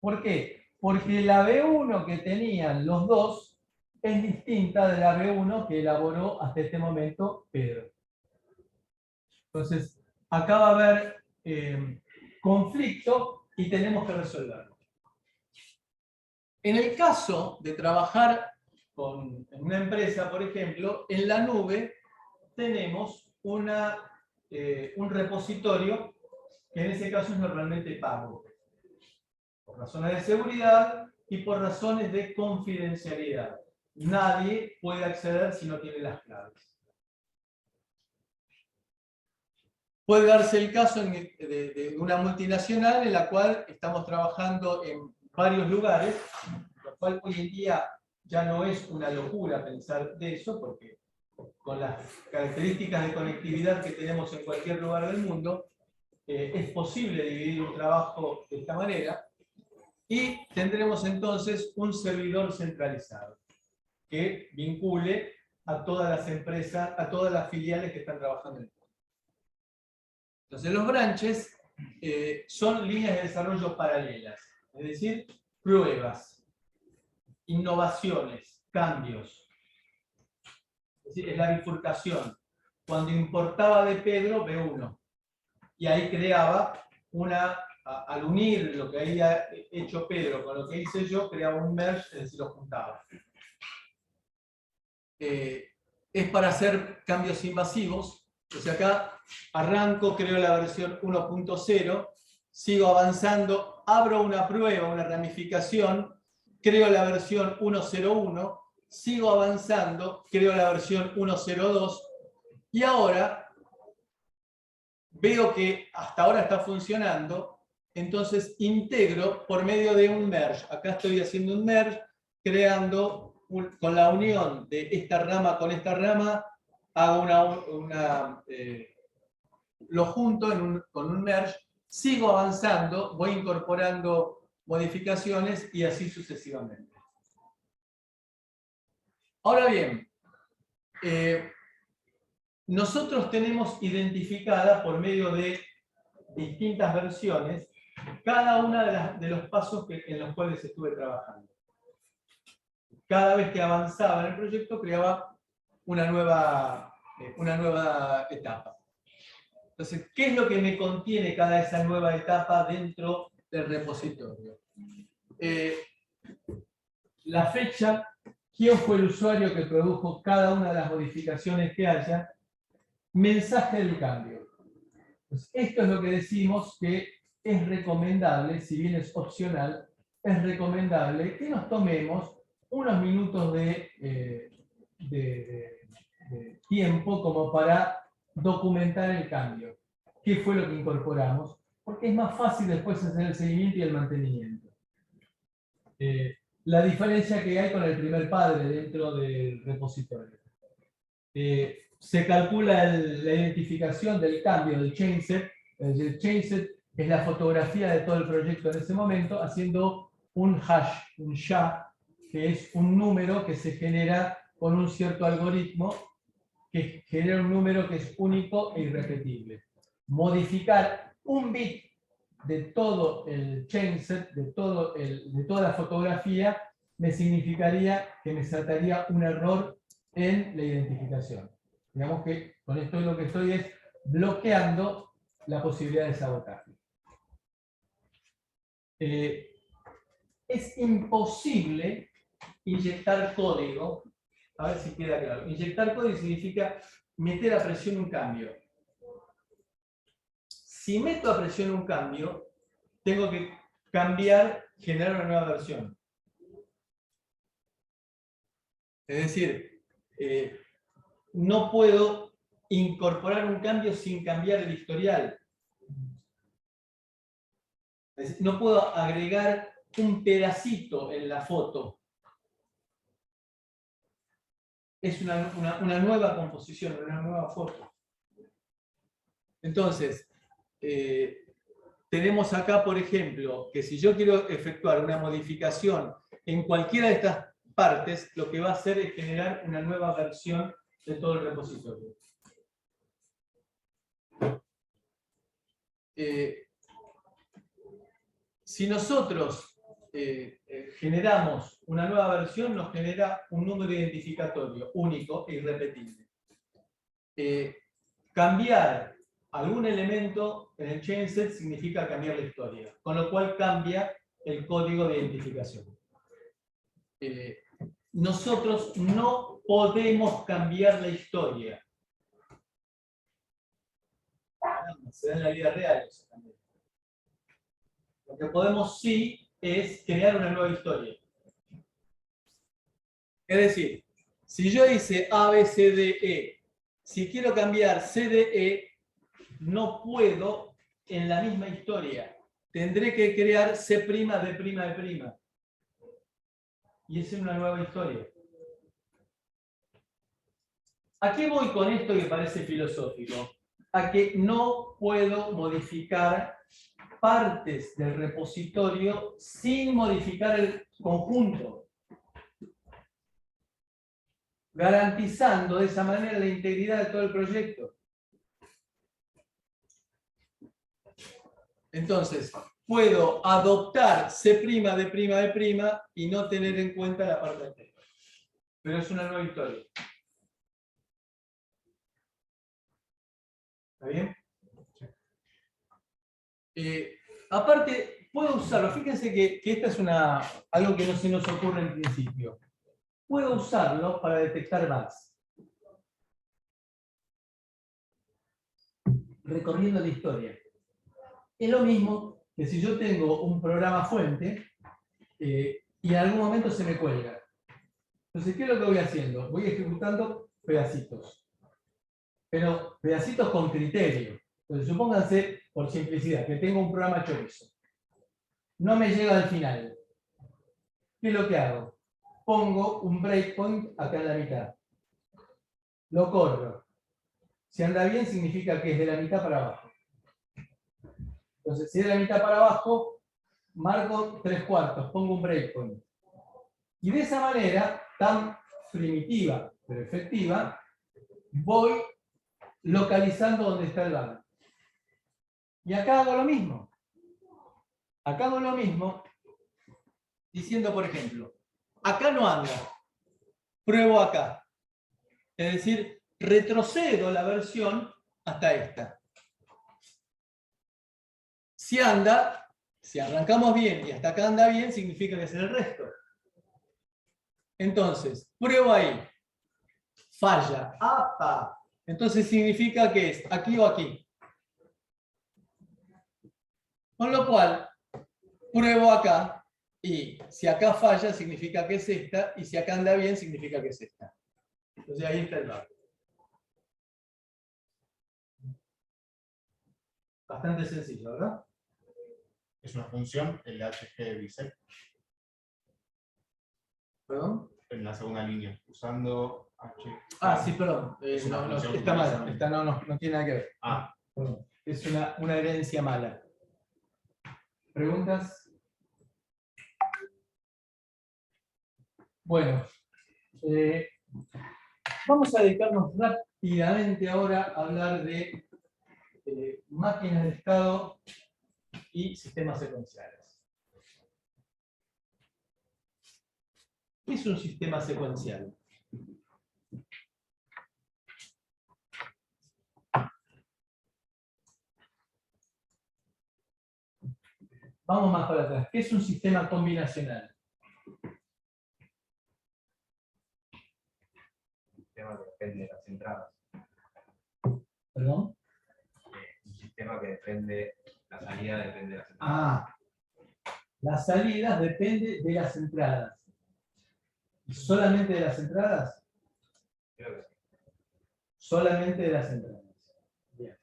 ¿Por qué? Porque la B1 que tenían los dos es distinta de la B1 que elaboró hasta este momento Pedro. Entonces, acá va a haber conflicto y tenemos que resolverlo. En el caso de trabajar en una empresa, por ejemplo, en la nube tenemos un repositorio que en ese caso es normalmente pago, por razones de seguridad y por razones de confidencialidad. Nadie puede acceder si no tiene las claves. Puede darse el caso de una multinacional en la cual estamos trabajando en varios lugares, lo cual hoy en día ya no es una locura pensar de eso, porque con las características de conectividad que tenemos en cualquier lugar del mundo, es posible dividir un trabajo de esta manera, y tendremos entonces un servidor centralizado que vincule a todas las empresas, a todas las filiales que están trabajando en el mundo. Entonces los branches son líneas de desarrollo paralelas, es decir, pruebas, innovaciones, cambios. Es decir, es la bifurcación. Cuando importaba de Pedro, B1. Y ahí creaba al unir lo que había hecho Pedro con lo que hice yo, creaba un merge, es decir, lo juntaba. Es para hacer cambios invasivos. Entonces acá arranco, creo la versión 1.0, sigo avanzando, abro una prueba, una ramificación, creo la versión 1.01, sigo avanzando, creo la versión 1.02, y ahora veo que hasta ahora está funcionando, entonces integro por medio de un merge. Acá estoy haciendo un merge, creando, con la unión de esta rama con esta rama, hago lo junto con un merge, sigo avanzando, voy incorporando modificaciones y así sucesivamente. Ahora bien, nosotros tenemos identificada por medio de distintas versiones cada una de los pasos en los cuales estuve trabajando. Cada vez que avanzaba en el proyecto creaba una nueva etapa. Entonces, ¿qué es lo que me contiene cada esa nueva etapa dentro del repositorio? La fecha quién fue el usuario que produjo cada una de las modificaciones que haya, mensaje del cambio. Pues esto es lo que decimos que es recomendable, si bien es opcional, es recomendable que nos tomemos unos minutos de tiempo como para documentar el cambio. ¿Qué fue lo que incorporamos? Porque es más fácil después hacer el seguimiento y el mantenimiento. La diferencia que hay con el primer padre dentro del repositorio. Se calcula la identificación del cambio del chainset. El chainset es la fotografía de todo el proyecto en ese momento, haciendo un hash, un SHA, que es un número que se genera con un cierto algoritmo que genera un número que es único e irrepetible. Modificar un bit de todo el chainset, de toda la fotografía, me significaría que me saltaría un error en la identificación. Digamos que con esto lo que estoy es bloqueando la posibilidad de sabotaje. Es imposible inyectar código. A ver si queda claro. Inyectar código significa meter a presión un cambio. Si meto a presión un cambio, tengo que cambiar, generar una nueva versión. Es decir, no puedo incorporar un cambio sin cambiar el historial. Es decir, no puedo agregar un pedacito en la foto. Es una nueva composición, una nueva foto. Entonces, tenemos acá, por ejemplo, que si yo quiero efectuar una modificación en cualquiera de estas partes, lo que va a hacer es generar una nueva versión de todo el repositorio. Si nosotros generamos una nueva versión, nos genera un número identificatorio único e irrepetible. Cambiar algún elemento en el chainset significa cambiar la historia, con lo cual cambia el código de identificación. Nosotros no podemos cambiar la historia. Se da en la vida real eso también. Lo que podemos sí es crear una nueva historia. Es decir, si yo hice A, B, C, D, E, si quiero cambiar C, D, E, no puedo en la misma historia. Tendré que crear C', D', D'. Y esa es una nueva historia. ¿A qué voy con esto que parece filosófico? A que no puedo modificar partes del repositorio sin modificar el conjunto, garantizando de esa manera la integridad de todo el proyecto. Entonces, puedo adoptar C', D', y no tener en cuenta la parte anterior. Pero es una nueva historia. ¿Está bien? Aparte, puedo usarlo. Fíjense que esta es algo que no se nos ocurre en principio. Puedo usarlo para detectar bugs. Recorriendo la historia. Es lo mismo que si yo tengo un programa fuente y en algún momento se me cuelga. Entonces, ¿qué es lo que voy haciendo? Voy ejecutando pedacitos. Pero pedacitos con criterio. Entonces, supónganse, por simplicidad, que tengo un programa chorizo. No me llega al final. ¿Qué es lo que hago? Pongo un breakpoint acá en la mitad. Lo corro. Si anda bien, significa que es de la mitad para abajo. Entonces, si es de la mitad para abajo, marco 3/4, pongo un breakpoint. Y de esa manera, tan primitiva, pero efectiva, voy localizando dónde está el bug. Y acá hago lo mismo. Acá hago lo mismo diciendo, por ejemplo, acá no anda, pruebo acá. Es decir, retrocedo la versión hasta esta. Si anda, si arrancamos bien y hasta acá anda bien, significa que es en el resto. Entonces, pruebo ahí. Falla. ¡Apa! Entonces significa que es aquí o aquí. Con lo cual, pruebo acá. Y si acá falla, significa que es esta. Y si acá anda bien, significa que es esta. Entonces ahí está el dato. Bastante sencillo, ¿verdad? Es una función, el HG de bisect, ¿Perdón? en la segunda línea, usando H. Ah, sí, perdón. Es una función está mal. utilizando. Esta no tiene nada que ver. Ah, Perdón. Es una herencia mala. ¿Preguntas? Bueno, vamos a dedicarnos rápidamente ahora a hablar de máquinas de estado y sistemas secuenciales. ¿Qué es un sistema secuencial? Vamos más para atrás. ¿Qué es un sistema combinacional? Un sistema que depende de las entradas. ¿Perdón? Un sistema que depende, la salida depende de las entradas. Ah, las salidas dependen de las entradas. ¿Solamente de las entradas? Creo que sí. Solamente de las entradas. Bien.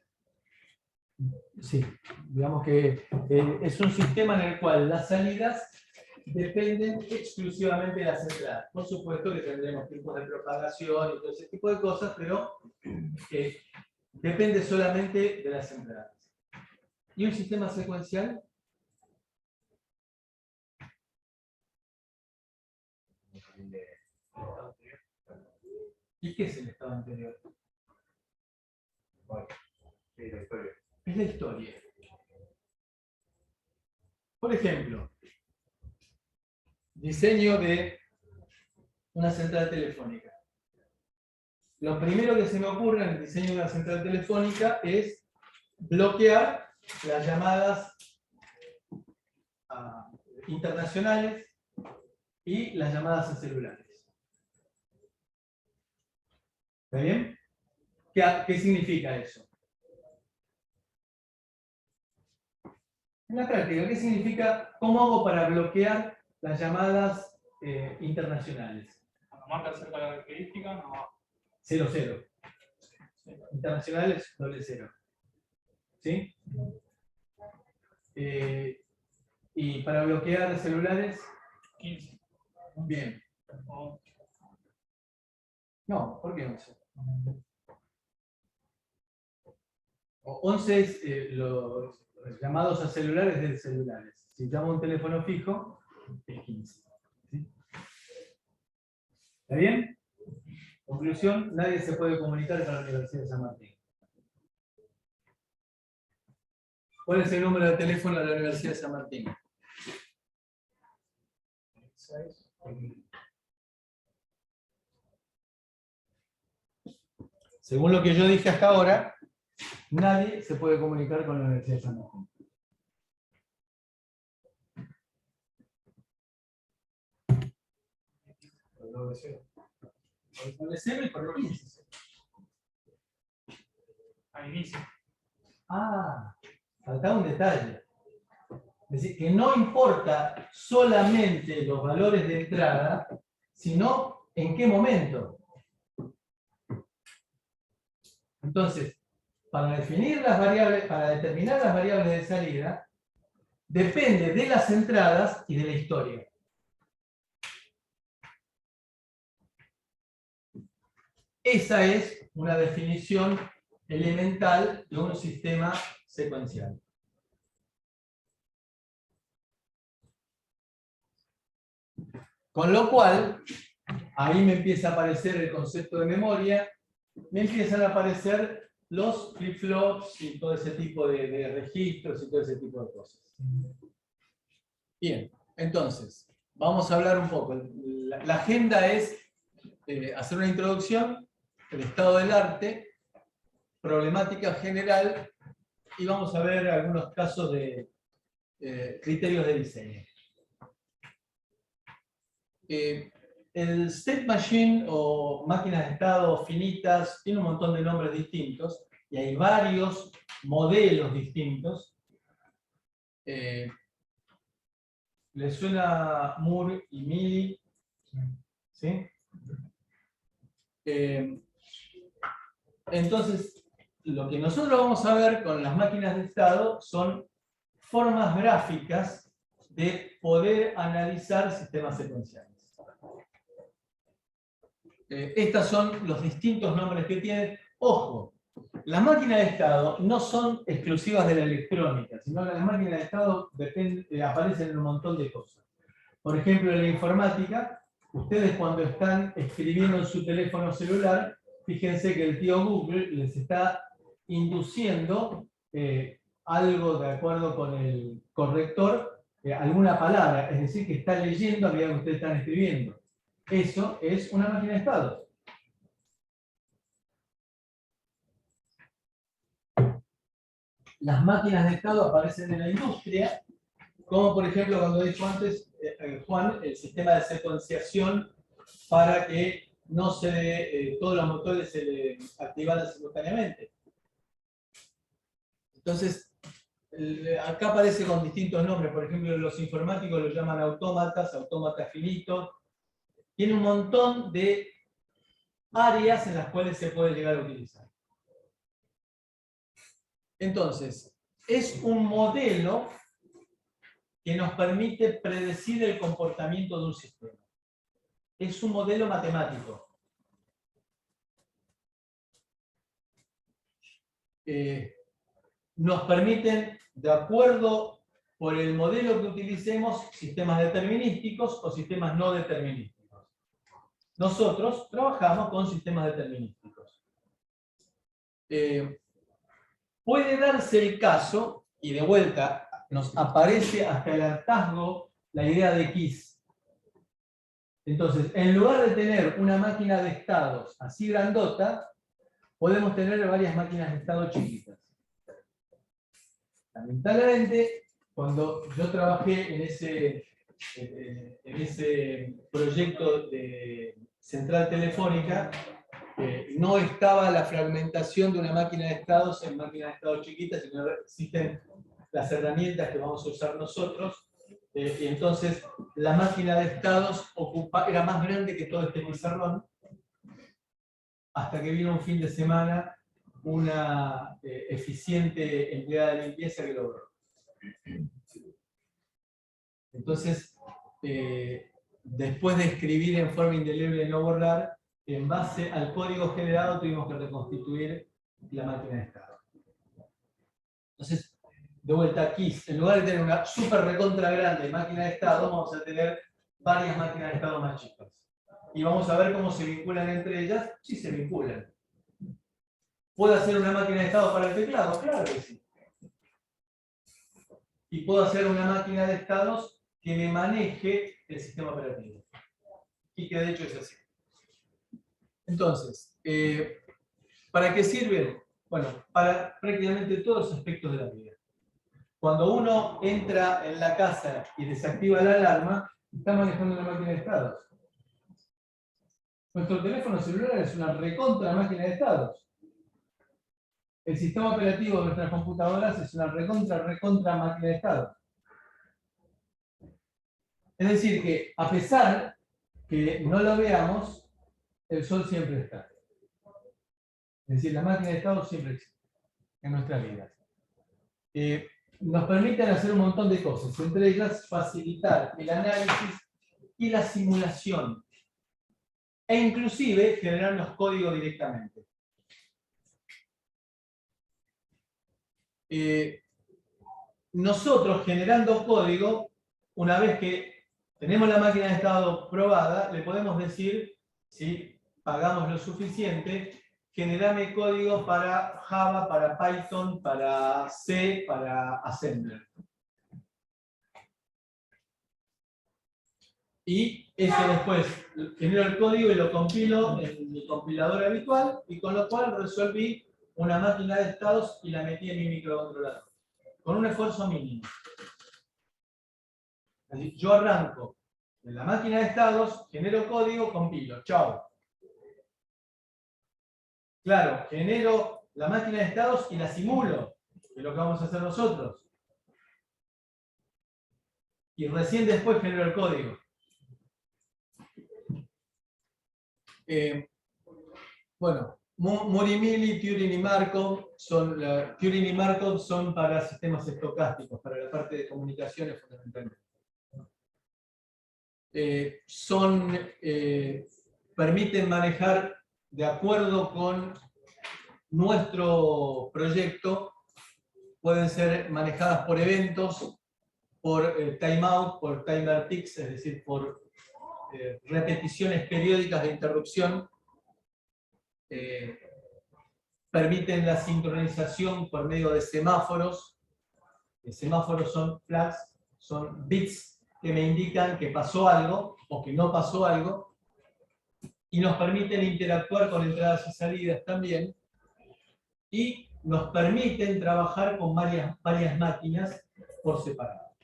Sí, digamos que es un sistema en el cual las salidas dependen exclusivamente de las entradas. Por supuesto que tendremos tiempos de propagación y todo ese tipo de cosas, pero depende solamente de las entradas. ¿Y un sistema secuencial? ¿Y qué es el estado anterior? Bueno, sí, la historia. Es la historia. Por ejemplo, diseño de una central telefónica. Lo primero que se me ocurre en el diseño de una central telefónica es bloquear las llamadas internacionales y las llamadas a celulares. ¿Está bien? ¿Qué significa eso? En la práctica, ¿qué significa? ¿Cómo hago para bloquear las llamadas internacionales? Cuando marca cierta característica, no. 00. Internacionales, 00. ¿Sí? Y para bloquear celulares, 15. bien. O No, ¿por qué 11? 11 es los llamados a celulares de celulares. Si llamo a un teléfono fijo, es 15. ¿Sí? ¿Está bien? Conclusión, nadie se puede comunicar con la Universidad de San Martín. ¿Cuál es el número de teléfono de la Universidad de San Martín? 6. Según lo que yo dije hasta ahora, nadie se puede comunicar con la Universidad de San Martín. El doble cero. Por el 0 y por el 15. al inicio. Ah, faltaba un detalle. Es decir, que no importa solamente los valores de entrada, sino en qué momento. Entonces, para definir las variables, para determinar las variables de salida, depende de las entradas y de la historia. Esa es una definición elemental de un sistema secuencial. Con lo cual, ahí me empieza a aparecer el concepto de memoria, me empiezan a aparecer los flip-flops y todo ese tipo de registros y todo ese tipo de cosas. Bien, entonces, vamos a hablar un poco. La agenda es hacer una introducción, el estado del arte, problemática general, y vamos a ver algunos casos de criterios de diseño. el state machine o máquinas de estado finitas tiene un montón de nombres distintos y hay varios modelos distintos. ¿Les suena Moore y Milley? ¿Sí? Entonces, lo que nosotros vamos a ver con las máquinas de estado son formas gráficas de poder analizar sistemas secuenciales. Estos son los distintos nombres que tienen. Ojo, las máquinas de estado no son exclusivas de la electrónica, sino que las máquinas de estado aparecen en un montón de cosas. Por ejemplo, en la informática, ustedes cuando están escribiendo en su teléfono celular, fíjense que el tío Google les está induciendo algo de acuerdo con el corrector, alguna palabra, es decir, que está leyendo a medida que ustedes están escribiendo. Eso es una máquina de estado. Las máquinas de estado aparecen en la industria, como por ejemplo cuando dijo antes Juan, el sistema de secuenciación para que no todos los motores se le activaran simultáneamente. Entonces, acá aparece con distintos nombres, por ejemplo los informáticos lo llaman autómatas, autómatas finitos. Tiene un montón de áreas en las cuales se puede llegar a utilizar. Entonces, es un modelo que nos permite predecir el comportamiento de un sistema. Es un modelo matemático. Nos permiten, de acuerdo por el modelo que utilicemos, sistemas determinísticos o sistemas no determinísticos. Nosotros trabajamos con sistemas determinísticos. Puede darse el caso, y de vuelta nos aparece hasta el hartazgo la idea de Kiss. Entonces, en lugar de tener una máquina de estados así grandota, podemos tener varias máquinas de estado chiquitas. Lamentablemente, cuando yo trabajé en ese proyecto de central telefónica, no estaba la fragmentación de una máquina de estados en máquinas de estados chiquitas, sino que existen las herramientas que vamos a usar nosotros, y entonces la máquina de estados era más grande que todo este pizarrón, hasta que vino un fin de semana una eficiente empleada de limpieza que logró. Entonces, después de escribir en forma indeleble y no borrar, en base al código generado tuvimos que reconstituir la máquina de estado. Entonces, de vuelta aquí, en lugar de tener una super recontra grande máquina de estado, vamos a tener varias máquinas de estado más chicas. Y vamos a ver cómo se vinculan entre ellas, si se vinculan. ¿Puedo hacer una máquina de estado para el teclado? Claro que sí. Y puedo hacer una máquina de estados que me maneje el sistema operativo. Y que de hecho es así. Entonces, ¿para qué sirven? Bueno, para prácticamente todos los aspectos de la vida. Cuando uno entra en la casa y desactiva la alarma, está manejando una máquina de estados. Nuestro teléfono celular es una recontra máquina de estados. El sistema operativo de nuestras computadoras es una recontra máquina de estados. Es decir, que a pesar que no lo veamos, el sol siempre está. Es decir, la máquina de estado siempre existe en nuestras vidas. Nos permiten hacer un montón de cosas, entre ellas facilitar el análisis y la simulación, e inclusive generar los códigos directamente. Nosotros generando código, una vez que tenemos la máquina de estado probada, le podemos decir, si pagamos lo suficiente, generame código para Java, para Python, para C, para Assembler. Y eso después genero el código y lo compilo en mi compilador habitual, y con lo cual resolví una máquina de estados y la metí en mi microcontrolador. Con un esfuerzo mínimo. Es decir, yo arranco En la máquina de estados, genero código, compilo. Chao. Claro, genero la máquina de estados y la simulo, que es lo que vamos a hacer nosotros. Y recién después genero el código. Bueno, Murimili, Turing y Markov son para sistemas estocásticos, para la parte de comunicaciones fundamentalmente. Permiten manejar de acuerdo con nuestro proyecto, pueden ser manejadas por eventos, por timeout, por timer ticks, es decir, por repeticiones periódicas de interrupción. Permiten la sincronización por medio de semáforos. Semáforos son flags, son bits que me indican que pasó algo o que no pasó algo, y nos permiten interactuar con entradas y salidas también, y nos permiten trabajar con varias máquinas por separado.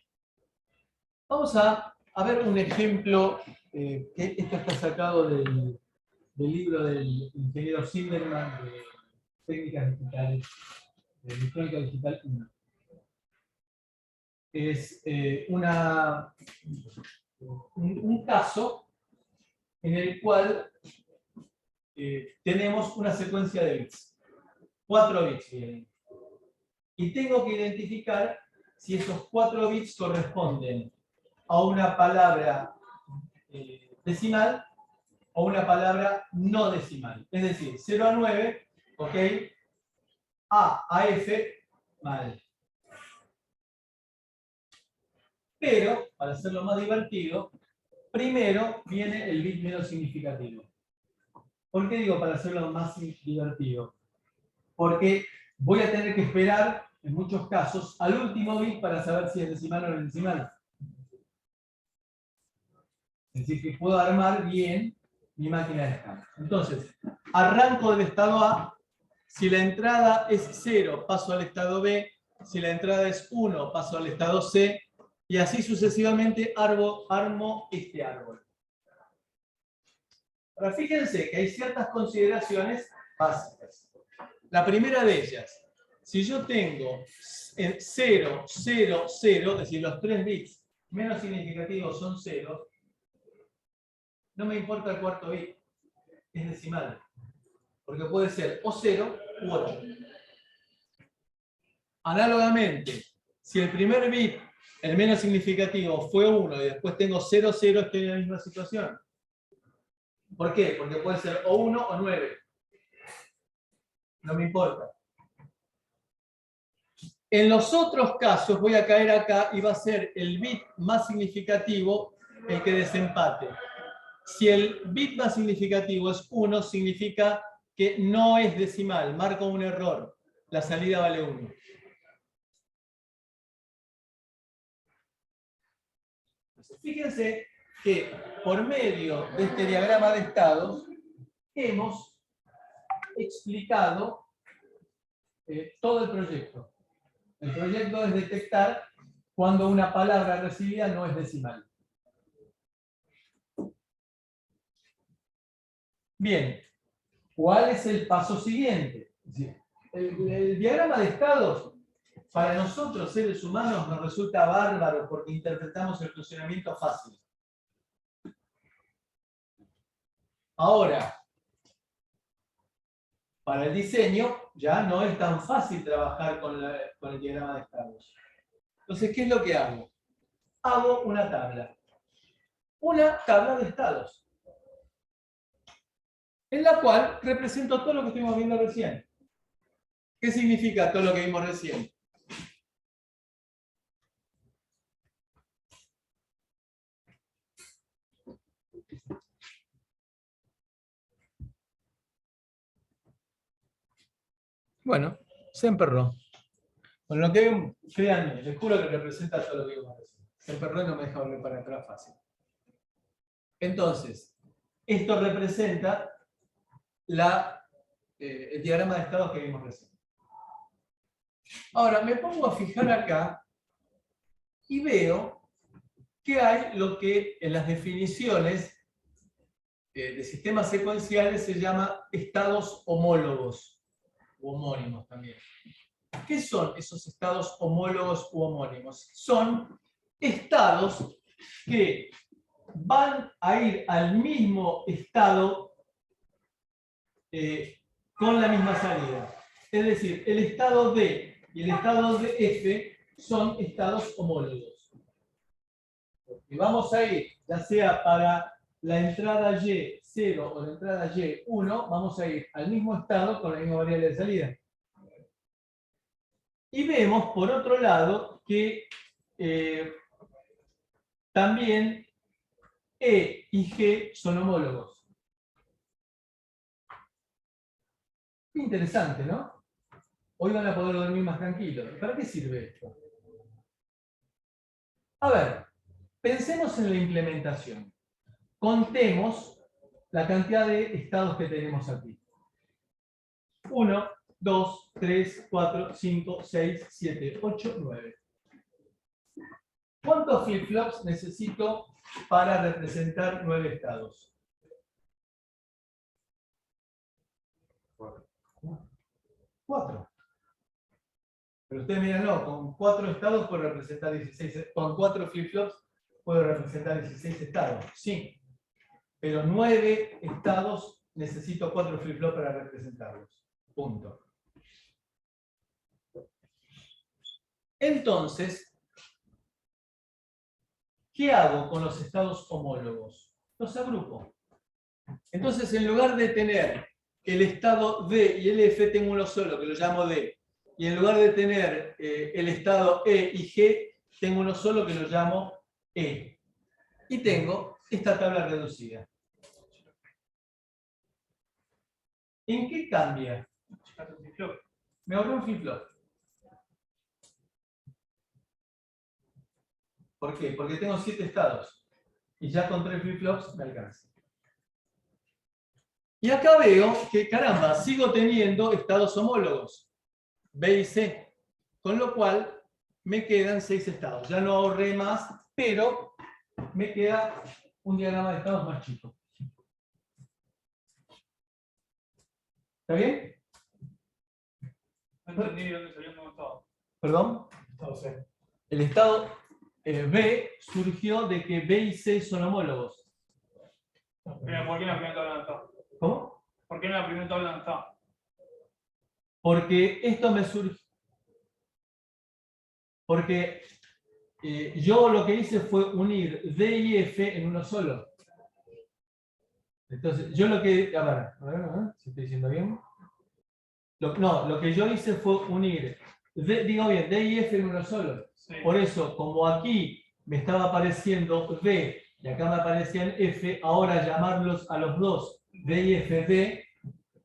Vamos a ver un ejemplo, que esto está sacado del libro del ingeniero Zimmerman de Técnicas Digitales, de Electrónica Digital 1. Es un caso en el cual tenemos una secuencia de bits, 4 bits vienen, y tengo que identificar si esos 4 bits corresponden a una palabra decimal o una palabra no decimal, es decir, 0 a 9, ok, a F, mal. Pero, para hacerlo más divertido, primero viene el bit menos significativo. ¿Por qué digo para hacerlo más divertido? Porque voy a tener que esperar, en muchos casos, al último bit para saber si es decimal o no es decimal. Es decir, que puedo armar bien mi máquina de estados. Entonces, arranco del estado A. Si la entrada es 0, paso al estado B. Si la entrada es 1, paso al estado C. Y así sucesivamente armo este árbol. Ahora fíjense que hay ciertas consideraciones básicas. La primera de ellas, si yo tengo 0, 0, 0, es decir, los 3 bits menos significativos son 0, no me importa el cuarto bit, es decimal. Porque puede ser o 0 u 8. Análogamente, si el primer bit, el menos significativo, fue 1 y después tengo 0, 0, estoy en la misma situación. ¿Por qué? Porque puede ser o 1 o 9. No me importa. En los otros casos voy a caer acá y va a ser el bit más significativo el que desempate. Si el bit más significativo es 1, significa que no es decimal, marco un error. La salida vale 1. Fíjense que por medio de este diagrama de estados hemos explicado todo el proyecto. El proyecto es detectar cuando una palabra recibida no es decimal. Bien, ¿cuál es el paso siguiente? El diagrama de estados para nosotros, seres humanos, nos resulta bárbaro porque interpretamos el funcionamiento fácil. Ahora, para el diseño ya no es tan fácil trabajar con el diagrama de estados. Entonces, ¿qué es lo que hago? Hago una tabla. Una tabla de estados. En la cual represento todo lo que estuvimos viendo recién. ¿Qué significa todo lo que vimos recién? Bueno, se emperró. Con lo que, créanme, les juro que representa todo lo que vimos recién. Se emperró y no me deja volver para atrás fácil. Entonces, esto representa el diagrama de estados que vimos recién. Ahora, me pongo a fijar acá y veo que hay lo que en las definiciones de sistemas secuenciales se llama estados homólogos u homónimos también. ¿Qué son esos estados homólogos u homónimos? Son estados que van a ir al mismo estado con la misma salida. Es decir, el estado D y el estado de F son estados homólogos. Y vamos a ir, ya sea para la entrada Y0 o la entrada Y1, vamos a ir al mismo estado con la misma variable de salida. Y vemos, por otro lado, que también E y G son homólogos. Interesante, ¿no? Hoy van a poder dormir más tranquilos. ¿Para qué sirve esto? A ver, pensemos en la implementación. Contemos la cantidad de estados que tenemos aquí. 1, 2, 3, 4, 5, 6, 7, 8, 9. ¿Cuántos flip-flops necesito para representar 9 estados? 4. Pero ustedes miran, no, con 4 estados puedo representar 16, con 4 flip-flops puedo representar 16 estados. Sí, pero 9 estados necesito 4 flip-flops para representarlos. Punto. Entonces, ¿qué hago con los estados homólogos? Los agrupo. Entonces, en lugar de tener el estado D y el F, tengo uno solo, que lo llamo D. Y en lugar de tener el estado E y G, tengo uno solo, que lo llamo E. Y tengo esta tabla reducida. ¿En qué cambia? Me ahorré un flip-flop. ¿Por qué? Porque tengo 7 estados. Y ya con 3 flip-flops me alcanza. Y acá veo que, caramba, sigo teniendo estados homólogos, B y C. Con lo cual, me quedan 6 estados. Ya no ahorré más, pero me queda un diagrama de estados más chico. ¿Está bien? No entendí dónde salió un nuevo estado. ¿Perdón? Estado C. El estado B surgió de que B y C son homólogos. Pero ¿por qué en la primera tabla no está? ¿Cómo? ¿Por qué en la primera tabla no está? Porque esto me surgió. Porque yo lo que hice fue unir D y F en uno solo. Entonces, yo lo que. A ver, si estoy diciendo bien. Lo que yo hice fue unir, digo bien, D y F en uno solo. Sí. Por eso, como aquí me estaba apareciendo D y acá me aparecían F, ahora llamarlos a los dos D y F, D,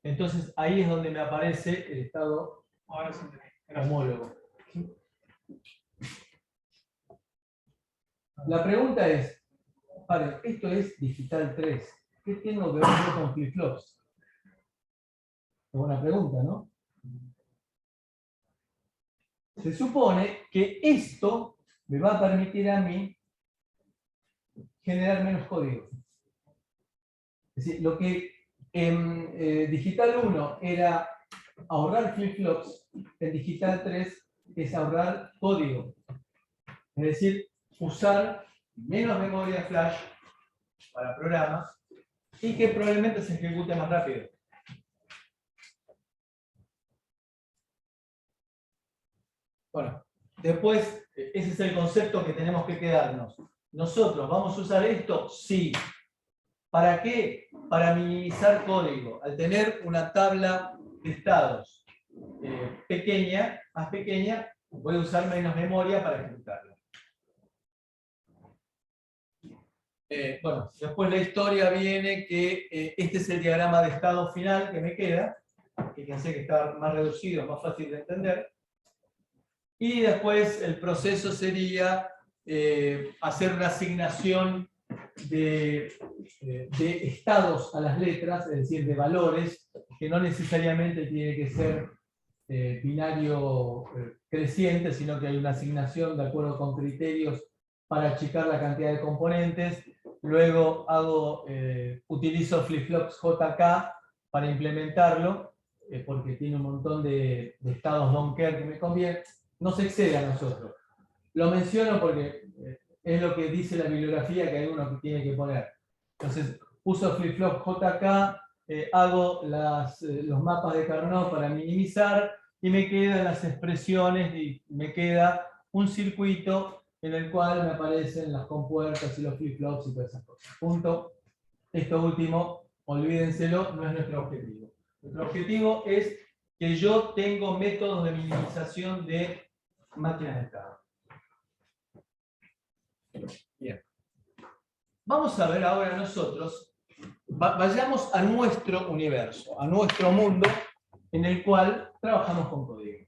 entonces ahí es donde me aparece el estado Ahora sí entendí. Gracias. homólogo. La pregunta es, vale, esto es digital 3. ¿Qué tengo que ver yo con flip-flops? Es buena pregunta, ¿no? Se supone que esto me va a permitir a mí generar menos código. Es decir, lo que en digital 1 era ahorrar flip-flops, en digital 3 es ahorrar código. Es decir, usar menos memoria flash para programas y que probablemente se ejecute más rápido. Bueno, después, ese es el concepto que tenemos que quedarnos. ¿Nosotros vamos a usar esto? Sí. ¿Para qué? Para minimizar código. Al tener una tabla de estados pequeña, más pequeña, voy a usar menos memoria para ejecutarla. Bueno, después la historia viene que este es el diagrama de estado final que me queda. Fíjense que está más reducido, más fácil de entender. Y después el proceso sería hacer una asignación de estados a las letras, es decir, de valores, que no necesariamente tiene que ser binario creciente, sino que hay una asignación de acuerdo con criterios para achicar la cantidad de componentes. Luego utilizo flip-flops JK para implementarlo, porque tiene un montón de estados don't care que me conviene. No se excede a nosotros. Lo menciono porque es lo que dice la bibliografía que hay uno que tiene que poner. Entonces, uso flip-flop JK, hago los mapas de Carnot para minimizar y me quedan las expresiones y me queda un circuito en el cual me aparecen las compuertas y los flip-flops y todas esas cosas. Punto. Esto último, olvídenselo, no es nuestro objetivo. Nuestro objetivo es que yo tengo métodos de minimización de máquinas de estado. Bien. Vamos a ver ahora nosotros, vayamos a nuestro universo, a nuestro mundo en el cual trabajamos con código.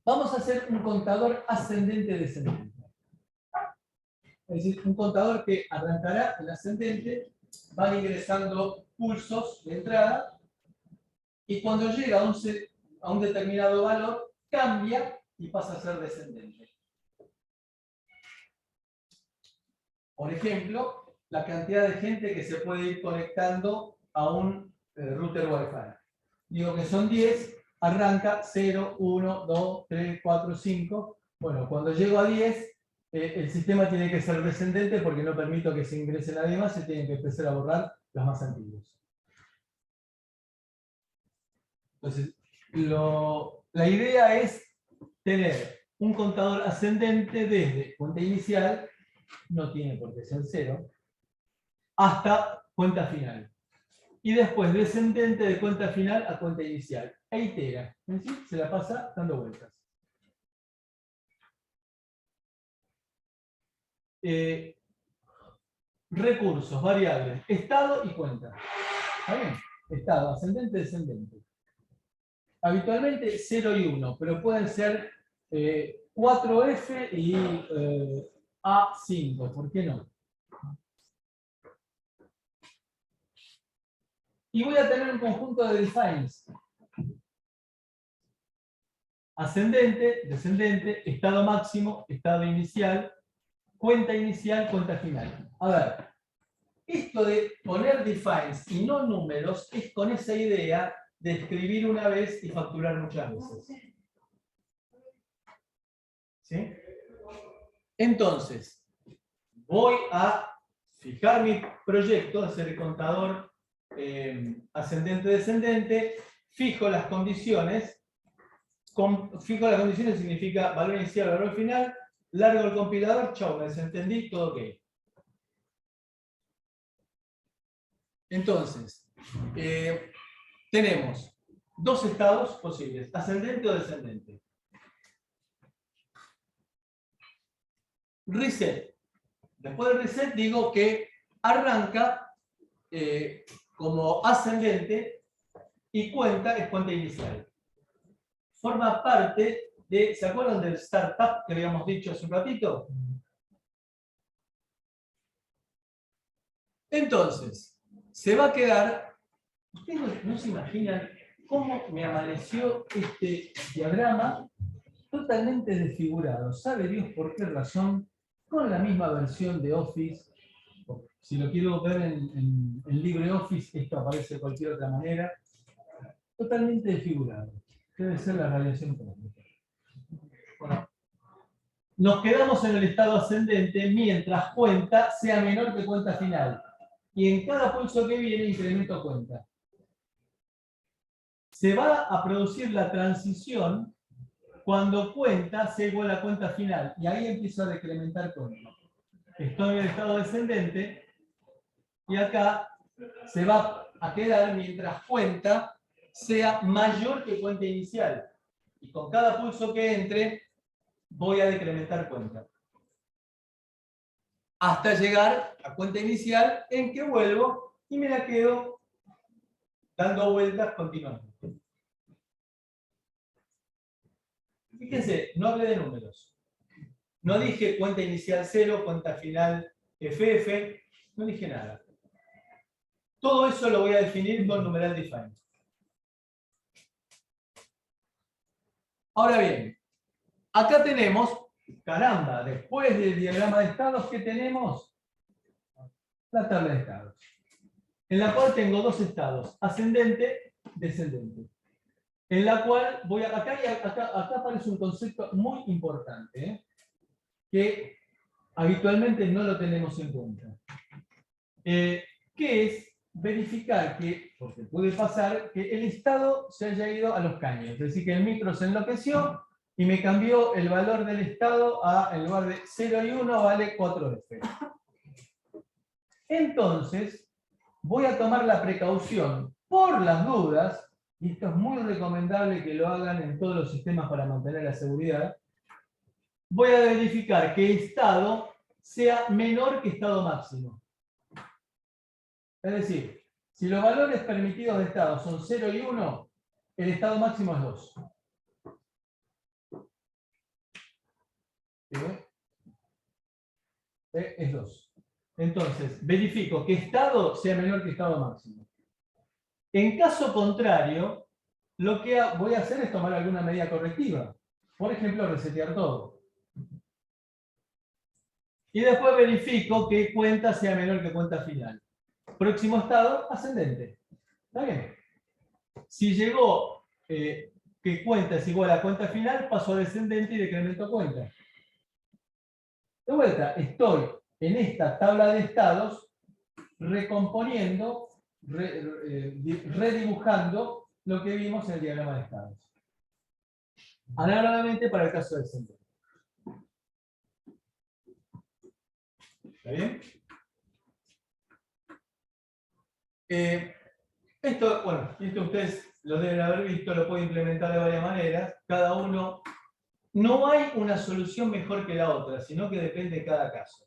Vamos a hacer un contador ascendente-descendente. Es decir, un contador que arrancará el ascendente, va ingresando pulsos de entrada, y cuando llega a un determinado valor, cambia y pasa a ser descendente. Por ejemplo, la cantidad de gente que se puede ir conectando a un router Wi-Fi. Digo que son 10, arranca 0, 1, 2, 3, 4, 5. Bueno, cuando llego a 10, el sistema tiene que ser descendente porque no permito que se ingrese nadie más, se tienen que empezar a borrar los más antiguos. Entonces, la idea es tener un contador ascendente desde cuenta inicial, no tiene por qué ser 0, hasta cuenta final. Y después descendente de cuenta final a cuenta inicial. E itera. Es decir, se la pasa dando vueltas. Recursos, variables, estado y cuenta. ¿Está bien? Estado, ascendente, descendente. Habitualmente 0 y 1, pero pueden ser 4F y A5, ¿por qué no? Y voy a tener un conjunto de defines. Ascendente, descendente, estado máximo, estado inicial, cuenta final. A ver, esto de poner defines y no números es con esa idea de escribir una vez y facturar muchas veces. ¿Sí? Entonces, voy a fijar mi proyecto, hacer el contador ascendente-descendente, fijo las condiciones. Fijo las condiciones significa valor inicial, valor final, largo el compilador, chau, me desentendí, todo ok. Entonces, tenemos dos estados posibles, ascendente o descendente. Reset. Después del reset digo que arranca como ascendente y cuenta es cuenta inicial. Forma parte de, ¿se acuerdan del startup que habíamos dicho hace un ratito? Entonces, se va a quedar, ustedes no se imaginan cómo me amaneció este diagrama totalmente desfigurado. ¿Sabe Dios por qué razón? Con la misma versión de Office. Si lo quiero ver en LibreOffice, esto aparece de cualquier otra manera. Totalmente desfigurado. Debe ser la radiación cósmica. Bueno, nos quedamos en el estado ascendente mientras cuenta sea menor que cuenta final. Y en cada pulso que viene incremento cuenta. Se va a producir la transición cuando cuenta sea igual a cuenta final. Y ahí empiezo a decrementar cuenta. Estoy en el estado descendente y acá se va a quedar mientras cuenta sea mayor que cuenta inicial. Y con cada pulso que entre, voy a decrementar cuenta. Hasta llegar a cuenta inicial en que vuelvo y me la quedo dando vueltas continuamente. Fíjense, no hablé de números. No dije cuenta inicial 0, cuenta final FF, no dije nada. Todo eso lo voy a definir con numeral define. Ahora bien, acá tenemos, caramba, después del diagrama de estados, ¿qué tenemos? La tabla de estados, en la cual tengo dos estados, ascendente, descendente. En la cual voy a, acá aparece un concepto muy importante, que habitualmente no lo tenemos en cuenta. Que es verificar que, porque puede pasar, que el estado se haya ido a los caños. Es decir, que el micro se enloqueció y me cambió el valor del estado a, en lugar de 0 y 1, vale 4F. Entonces, voy a tomar la precaución, por las dudas, y esto es muy recomendable que lo hagan en todos los sistemas para mantener la seguridad, voy a verificar que estado sea menor que estado máximo. Es decir, si los valores permitidos de estado son 0 y 1, el estado máximo es 2. Es 2. Entonces, verifico que estado sea menor que estado máximo. En caso contrario, lo que voy a hacer es tomar alguna medida correctiva. Por ejemplo, resetear todo. Y después verifico que cuenta sea menor que cuenta final. Próximo estado, ascendente. ¿Está bien? Si llegó que cuenta es igual a cuenta final, paso a descendente y decremento cuenta. De vuelta, estoy en esta tabla de estados recomponiendo, redibujando lo que vimos en el diagrama de estados. Análogamente para el caso descendente. ¿Está bien? Esto, bueno, esto ustedes lo deben haber visto, lo pueden implementar de varias maneras. Cada uno, no hay una solución mejor que la otra, sino que depende de cada caso.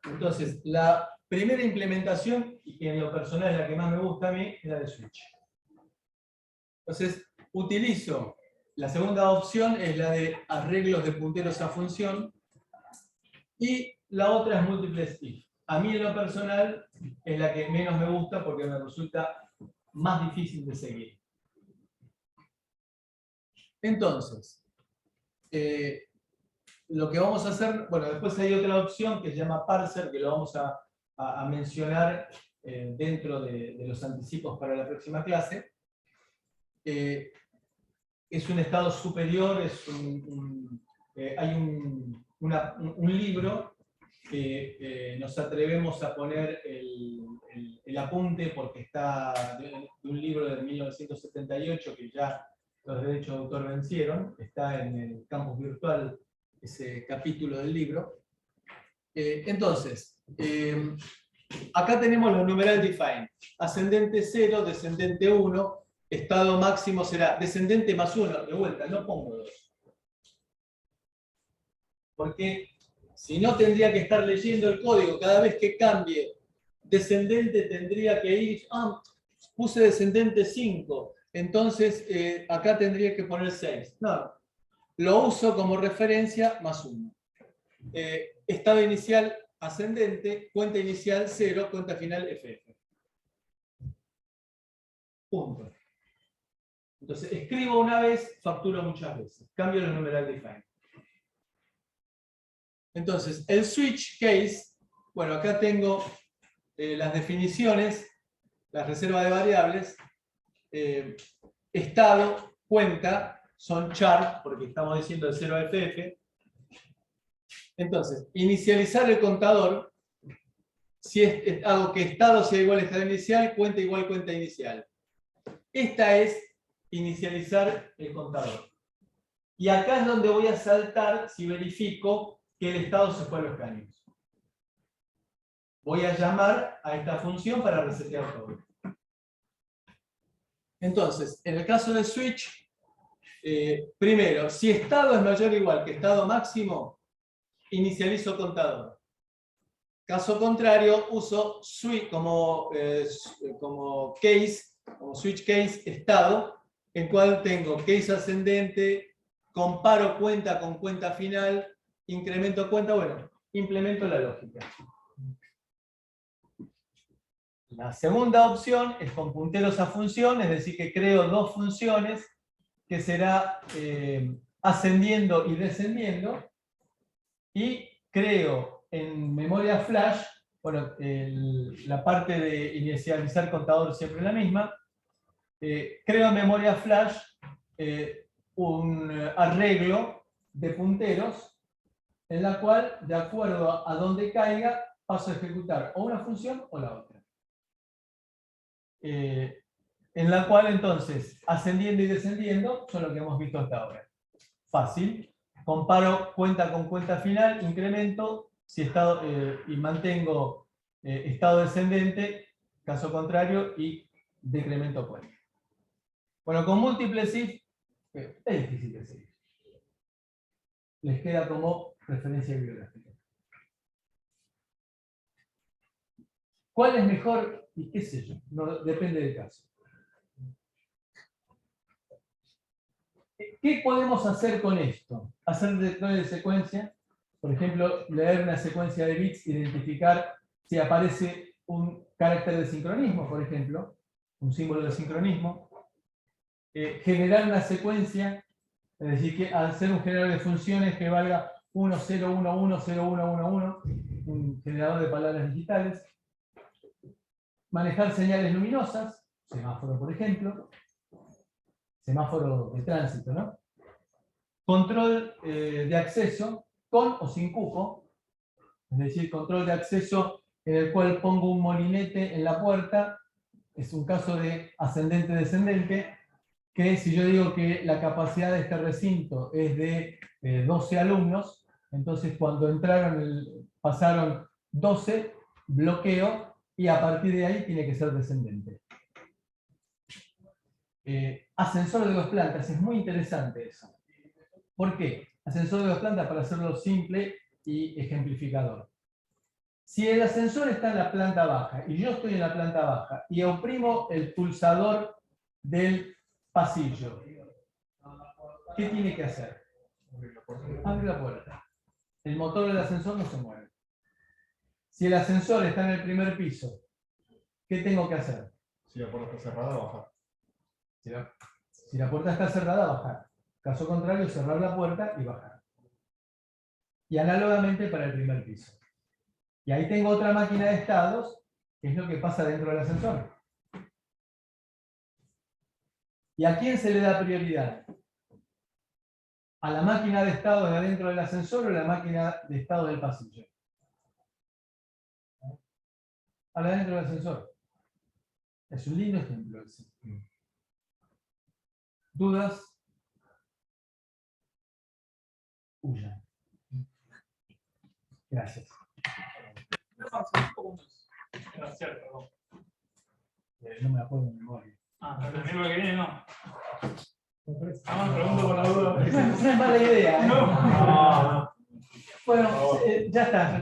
Entonces, la primera implementación, y en lo personal es la que más me gusta a mí, es la de switch. Entonces, utilizo, la segunda opción es la de arreglos de punteros a función, y la otra es múltiples if. A mí en lo personal es la que menos me gusta porque me resulta más difícil de seguir. Entonces, lo que vamos a hacer, bueno, después hay otra opción que se llama parser, que lo vamos a mencionar dentro de los anticipos para la próxima clase. Es un estado superior, hay un libro que nos atrevemos a poner el apunte porque está de un libro de 1978 que ya los derechos de autor vencieron, está en el campus virtual ese capítulo del libro. Entonces, acá tenemos los numeral define, ascendente 0, descendente 1, estado máximo será descendente más 1, de vuelta, no pongo 2. Porque si no tendría que estar leyendo el código cada vez que cambie descendente, tendría que ir, puse descendente 5, entonces acá tendría que poner 6. No, lo uso como referencia más 1. Estado inicial ascendente, cuenta inicial 0, cuenta final FF. Punto. Entonces escribo una vez, facturo muchas veces. Cambio el numeral define. Entonces, el switch case, bueno, acá tengo las definiciones, la reserva de variables, estado, cuenta, son char, porque estamos diciendo el 0 a FF. Entonces, inicializar el contador, si hago que estado sea igual a estado inicial, cuenta igual cuenta inicial. Esta es inicializar el contador. Y acá es donde voy a saltar si verifico que el estado se fue a los caños. Voy a llamar a esta función para resetear todo. Entonces, en el caso de switch, primero, si estado es mayor o igual que estado máximo, inicializo contador. Caso contrario, uso switch como case, como switch case estado, en cual tengo case ascendente, comparo cuenta con cuenta final, incremento cuenta, bueno, implemento la lógica. La segunda opción es con punteros a función, es decir, que creo dos funciones que será ascendiendo y descendiendo, y creo en memoria flash, bueno, la parte de inicializar contador siempre la misma, creo en memoria flash un arreglo de punteros en la cual, de acuerdo a donde caiga, paso a ejecutar o una función o la otra. En la cual entonces, ascendiendo y descendiendo, son lo que hemos visto hasta ahora. Fácil. Comparo cuenta con cuenta final, incremento, si estado, y mantengo estado descendente, caso contrario, y decremento cuenta. Bueno, con múltiples if, es difícil de seguir. Les queda como referencia bibliográfica. ¿Cuál es mejor? Y qué sé yo, no, depende del caso. ¿Qué podemos hacer con esto? Hacer lectores de secuencia, por ejemplo, leer una secuencia de bits, identificar si aparece un carácter de sincronismo, por ejemplo, un símbolo de sincronismo, generar una secuencia, es decir, que hacer un generador de funciones que valga 1, 0, 1, 1, 0, 1, 1, 1, un generador de palabras digitales, manejar señales luminosas, semáforo, por ejemplo, semáforo de tránsito, ¿no? Control de acceso, con o sin cupo, es decir, control de acceso en el cual pongo un molinete en la puerta, es un caso de ascendente-descendente, que si yo digo que la capacidad de este recinto es de 12 alumnos, entonces cuando entraron, pasaron 12, bloqueo, y a partir de ahí tiene que ser descendente. Ascensor de 2 plantas, es muy interesante eso. ¿Por qué? Ascensor de 2 plantas para hacerlo simple y ejemplificador. Si el ascensor está en la planta baja y yo estoy en la planta baja y oprimo el pulsador del pasillo, ¿qué tiene que hacer? Abre la puerta. El motor del ascensor no se mueve. Si el ascensor está en el primer piso, ¿qué tengo que hacer? Si la puerta está cerrada, bajar. Si la puerta está cerrada, bajar. Caso contrario, cerrar la puerta y bajar. Y análogamente para el primer piso. Y ahí tengo otra máquina de estados, que es lo que pasa dentro del ascensor. ¿Y a quién se le da prioridad? ¿A la máquina de estados de adentro del ascensor o a la máquina de estados del pasillo? A la de adentro del ascensor. Es un lindo ejemplo ese. ¿Dudas? Huyan. Gracias. No me acuerdo de memoria. Ah, el miércoles que viene no. Pregunto por la duda. Esa es mala idea. No. Bueno, ya está.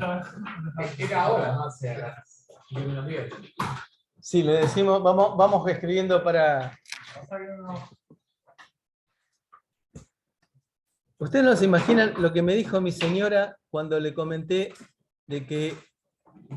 Era ahora, no hace las 10. Sí, le decimos, vamos escribiendo para... Ustedes no se imaginan lo que me dijo mi señora cuando le comenté de que